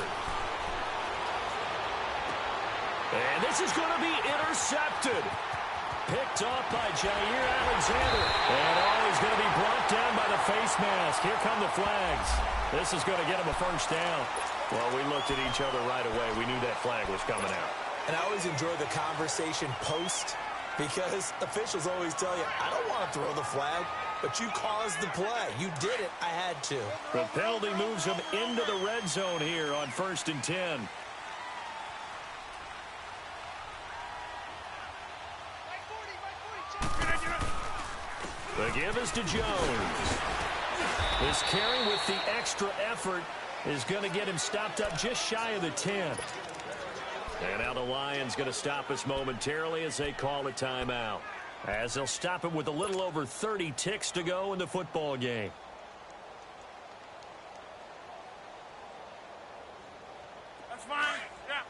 And this is going to be intercepted. Picked off by Jair Alexander. And he's going to be brought down by the face mask. Here come the flags. This is going to get him a 1st down. Well, we looked at each other right away. We knew that flag was coming out. And I always enjoy the conversation post because officials always tell you, I don't want to throw the flag, but you caused the play. You did it. I had to. The penalty moves him into the red zone here on 1st and 10. The give is to Jones. This carry with the extra effort is going to get him stopped up just shy of the 10. And now the Lions going to stop us momentarily as they call a timeout. As they'll stop it with a little over 30 ticks to go in the football game. That's fine. Yeah.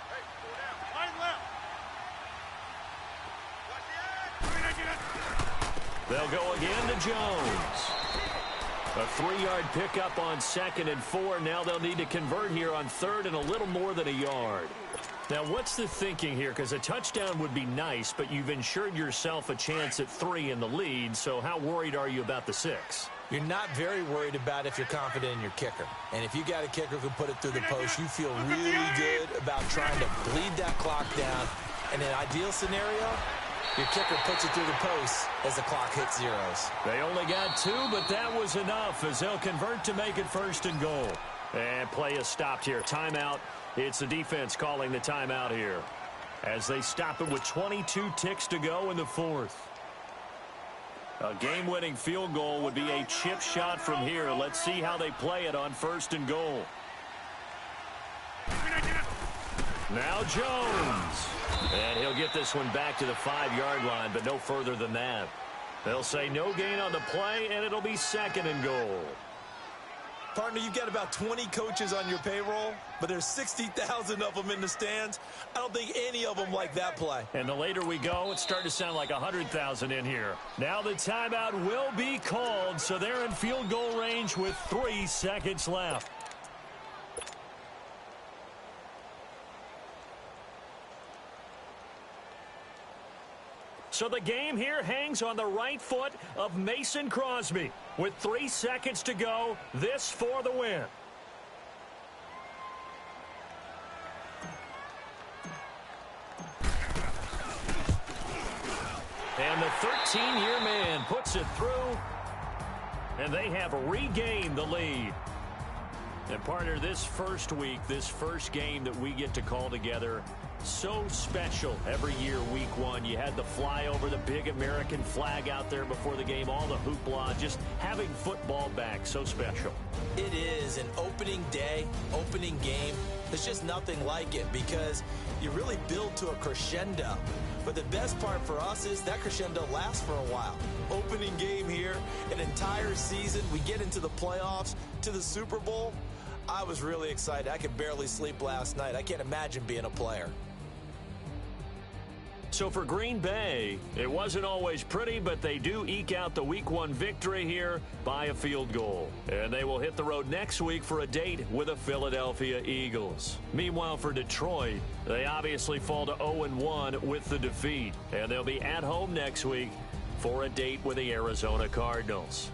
Hey, go down. Line left. They'll go again to Jones. A 3-yard pickup on 2nd and 4. Now they'll need to convert here on 3rd and a little more than a yard. Now, what's the thinking here? Because a touchdown would be nice, but you've ensured yourself a chance at 3 in the lead, so how worried are you about the 6? You're not very worried about if you're confident in your kicker. And if you got a kicker who can put it through the post, you feel really good about trying to bleed that clock down. In an ideal scenario, your kicker puts it through the post as the clock hits zeros. They only got 2, but that was enough as they'll convert to make it 1st and goal. And play is stopped here. Timeout. It's the defense calling the timeout here as they stop it with 22 ticks to go in the 4th. A game-winning field goal would be a chip shot from here. Let's see how they play it on 1st and goal. Now Jones. And he'll get this one back to the 5-yard line, but no further than that. They'll say no gain on the play, and it'll be 2nd and goal. Partner, you've got about 20 coaches on your payroll, but there's 60,000 of them in the stands. I don't think any of them like that play. And the later we go, it's starting to sound like 100,000 in here. Now the timeout will be called, so they're in field goal range with 3 seconds left. So the game here hangs on the right foot of Mason Crosby. With 3 seconds to go, this for the win. And the 13-year man puts it through, and they have regained the lead. And partner, this first week, this first game that we get to call together, so special every year, week 1. You had the flyover, the big American flag out there before the game, all the hoopla, just having football back, so special. It is an opening day, opening game. There's just nothing like it because you really build to a crescendo. But the best part for us is that crescendo lasts for a while. Opening game here, an entire season. We get into the playoffs, to the Super Bowl. I was really excited. I could barely sleep last night. I can't imagine being a player. So for Green Bay, it wasn't always pretty, but they do eke out the Week 1 victory here by a field goal. And they will hit the road next week for a date with the Philadelphia Eagles. Meanwhile, for Detroit, they obviously fall to 0-1 with the defeat. And they'll be at home next week for a date with the Arizona Cardinals.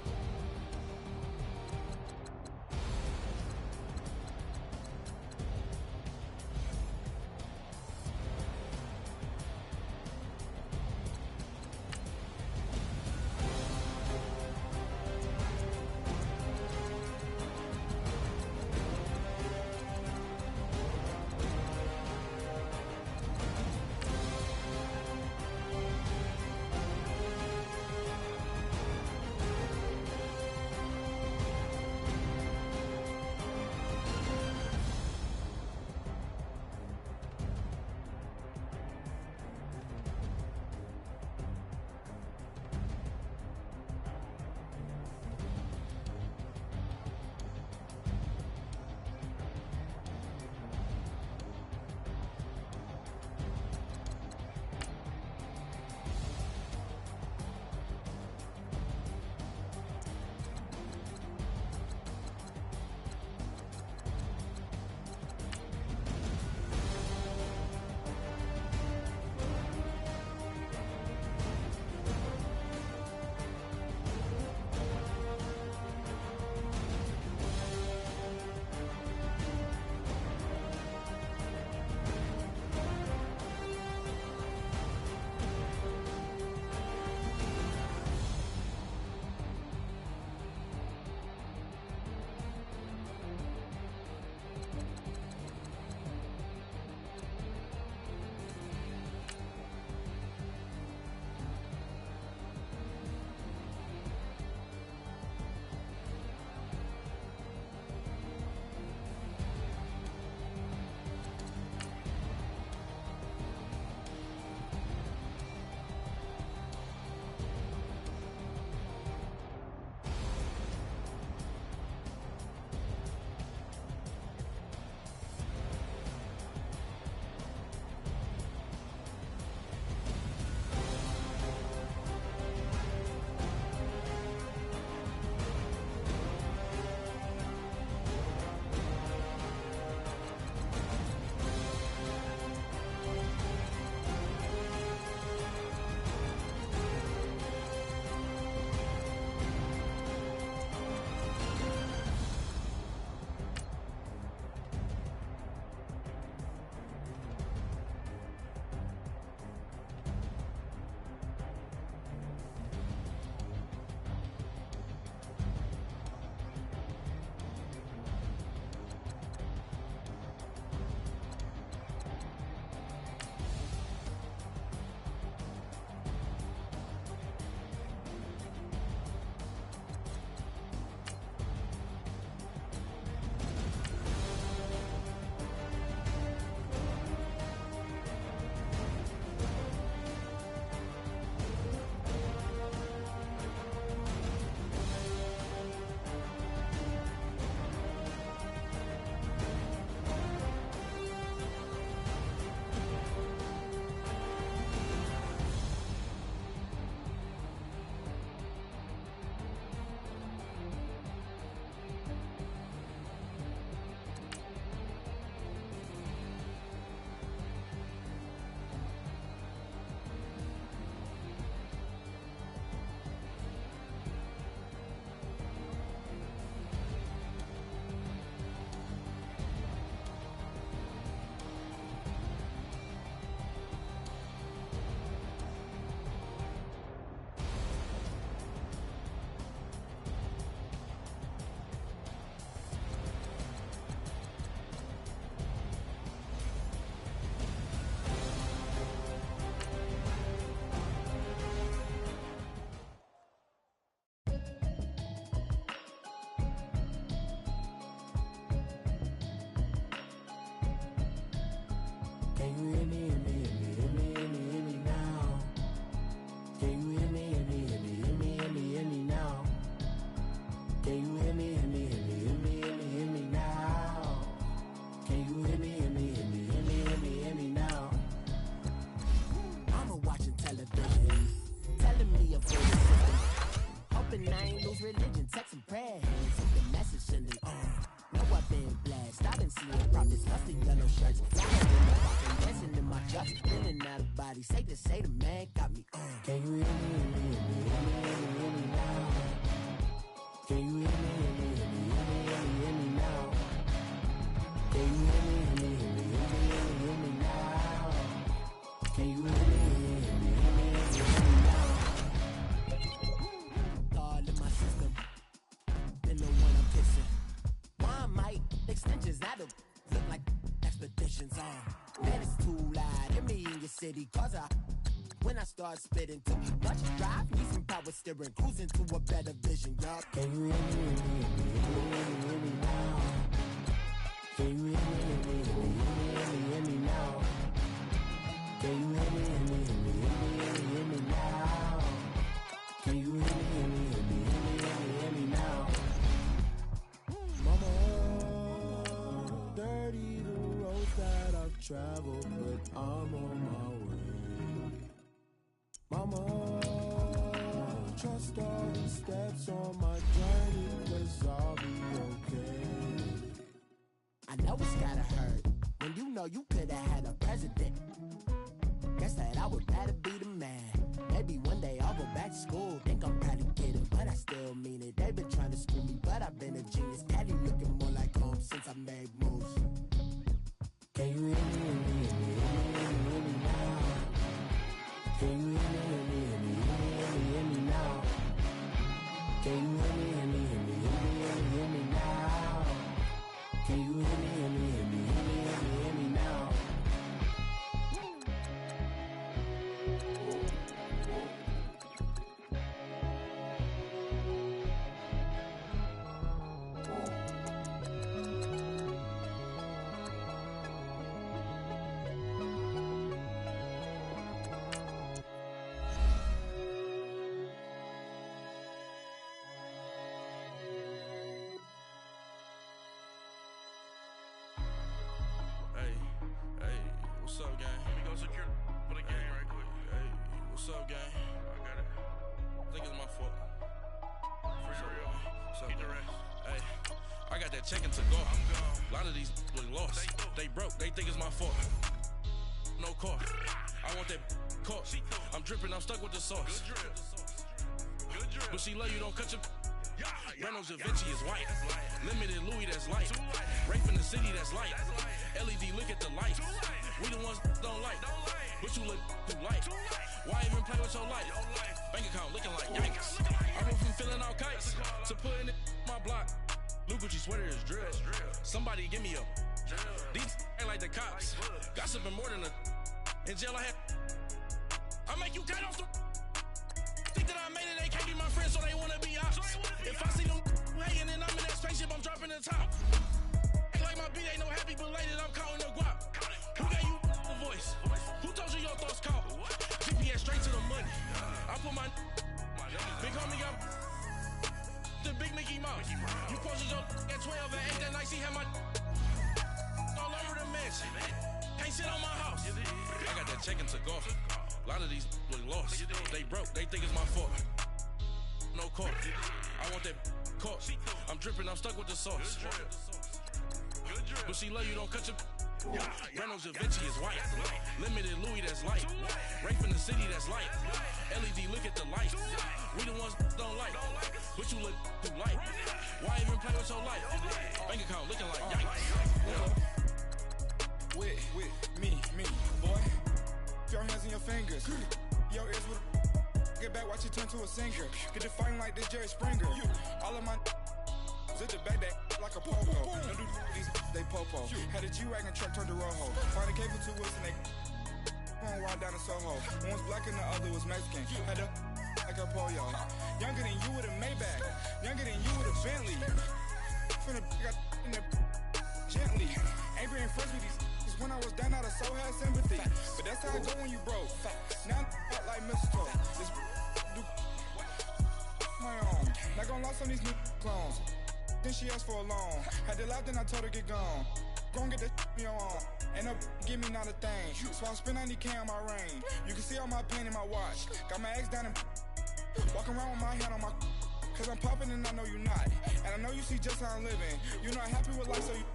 hoping I ain't lose religion. Text some prayer hands, the message sending on. Know I've been blessed. I've been seeing prophets, mostly yellow shirts. Y'all have been rocking, dancing in my trucks, feeling out of body. Safe to say the man got me on. Can you hear me? Hear me now? Can you hear me? Hear me now? Can you hear me? Hear me now? Can you hear me? Hear me now? All in my system, been the one I'm kissing. Why might extensions out of look like expeditions on? Man, it's too loud in me in your city, cause when I start spitting too much drive, need some power steering, cruising to a better vision, yup. Can you hear me? Hear me now? Can you hear me? Hear me now? Can you hear me? Hear me now? Can you hear me? Hear me now? Mama, dirty the roads that I've traveled, but I'm on my way. Mama, trust all the steps on my journey, 'cause I'll be okay. I know it's gotta hurt when you know you could've had a president. Guess that I would rather be the man. Maybe one day I'll go back to school. Think I'm probably kidding, but I still mean it. They've been trying to screw me, but I've been a genius. Daddy looking more like home since I made moves. Can you hear me? Hear me now? Can you hear me? Hear me now? Can you hear me? Hear me now? Can you hear me? Hear me now? What's up, gang? Let me go secure for the gang right quick. Hey, what's up, gang? I got it. I think it's my fault. For real. What's up, keep the rest. Hey, I got that checking to go. I'm gone. A lot of these look lost. They broke. They think it's my fault. No car. I want that caught. I'm dripping. I'm stuck with the sauce. Good drip. Good drip. But she love you. Don't cut your. Reynolds Da Vinci is white. Limited Louis, that's light. Rape in the city, that's light. LED, look at the light. We the ones don't like. But you look too light. Why even play with your life? Bank account looking like yikes. I went from filling out kites to putting it in my block. Blue Gucci sweater is drill. Somebody give me a. These ain't like the cops. Gossiping more than a. In jail I had. I make you cut off the. Think that I made it, they can't be my friends, so they wanna be ops. If I see them hating and I'm in that spaceship, I'm dropping the top. Ain't like my beat, ain't no happy belated, I'm counting the guap. Who gave you the voice? Who told you your thoughts count? GPS straight to the money. I put my big homie got the big Mickey Mouse. You posted your at 12 and 8 that night, she had my all over the mansion. Can't sit on my house. I got that checking to go. A lot of these look lost. They broke, they think it's my fault. No car. I want that caught. I'm dripping, I'm stuck with the sauce. But she love you, don't cut your. Reynolds Da Vinci is white. Limited Louis, that's light. Rape in the city, that's light. LED, look at the light. We the ones don't like. But you look too light. Why even play with your life? Bank account looking like yikes. With me, boy. Your hands and your fingers. Your ears with get back, watch it turn to a singer. Get it fighting like this Jerry Springer. All of my zip the back that like a pogo. Don't do these, they popo. Had a G-Wagon truck turned to Rojo. Find a cable 2 wheels and they going wild down in Soho. One was black and the other was Mexican. Had a like a pollo. Younger than you with a Maybach. Younger than you with a Bentley. From the got in the gently. Ain't being friends with these. When I was down, I so had sympathy. But that's how it go when you broke. Now I'm like mistletoe. This do my own. Not gonna lost on these new clones. Then she asked for a loan. Had to laugh, then I told her get gone. Gon' get that me on. Ain't no give me not a thing. So I spend 90K on my range. You can see all my pain in my watch. Got my ex down and walking around with my hand on my. Cause I'm popping and I know you not. And I know you see just how I'm living. You're not happy with life, so you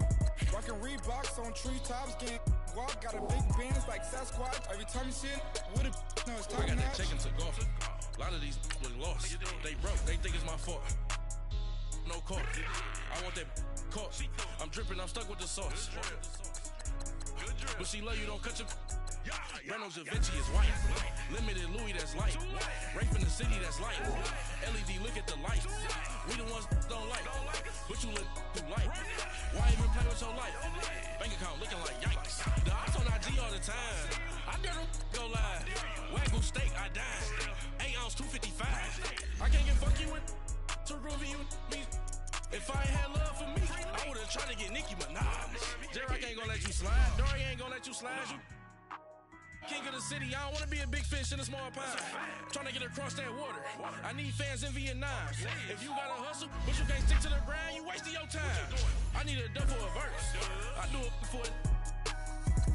rockin' Reeboks on treetops, getting walk, got a big bands like Sasquatch. Every time you see it, with a no, it's top I got that notch. taken to golf. A lot of these look lost. They broke, they think it's my fault. No court. I want that caught. I'm dripping, I'm stuck with the sauce. But she love you, don't cut your. Reynolds Da Vinci is white. Limited Louis, that's light. Rape in the city, that's light. LED, look at the light. We the ones don't like. But you look too light. Why even play with your life? Bank account looking like yikes. The odds on IG all the time. I dare them go live. Wagyu steak, I died. 8 ounce, 255. I can't get fuck you with to groovy you me. If I ain't had love for me, I would've tried to get Nicki Minaj. J-Rock ain't gonna let you slide. Dory ain't gonna let you slide. You king of the city, I don't wanna be a big fish in a small pond. Trying to get across that water. I need fans in Vietnam. If you gotta hustle, but you can't stick to the grind, you wasting your time. I need a dub for a verse. I do it for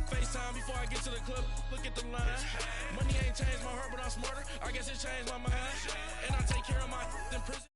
FaceTime before I get to the club. Look at the line. Money ain't changed my heart, but I'm smarter. I guess it changed my mind. And I take care of my in prison.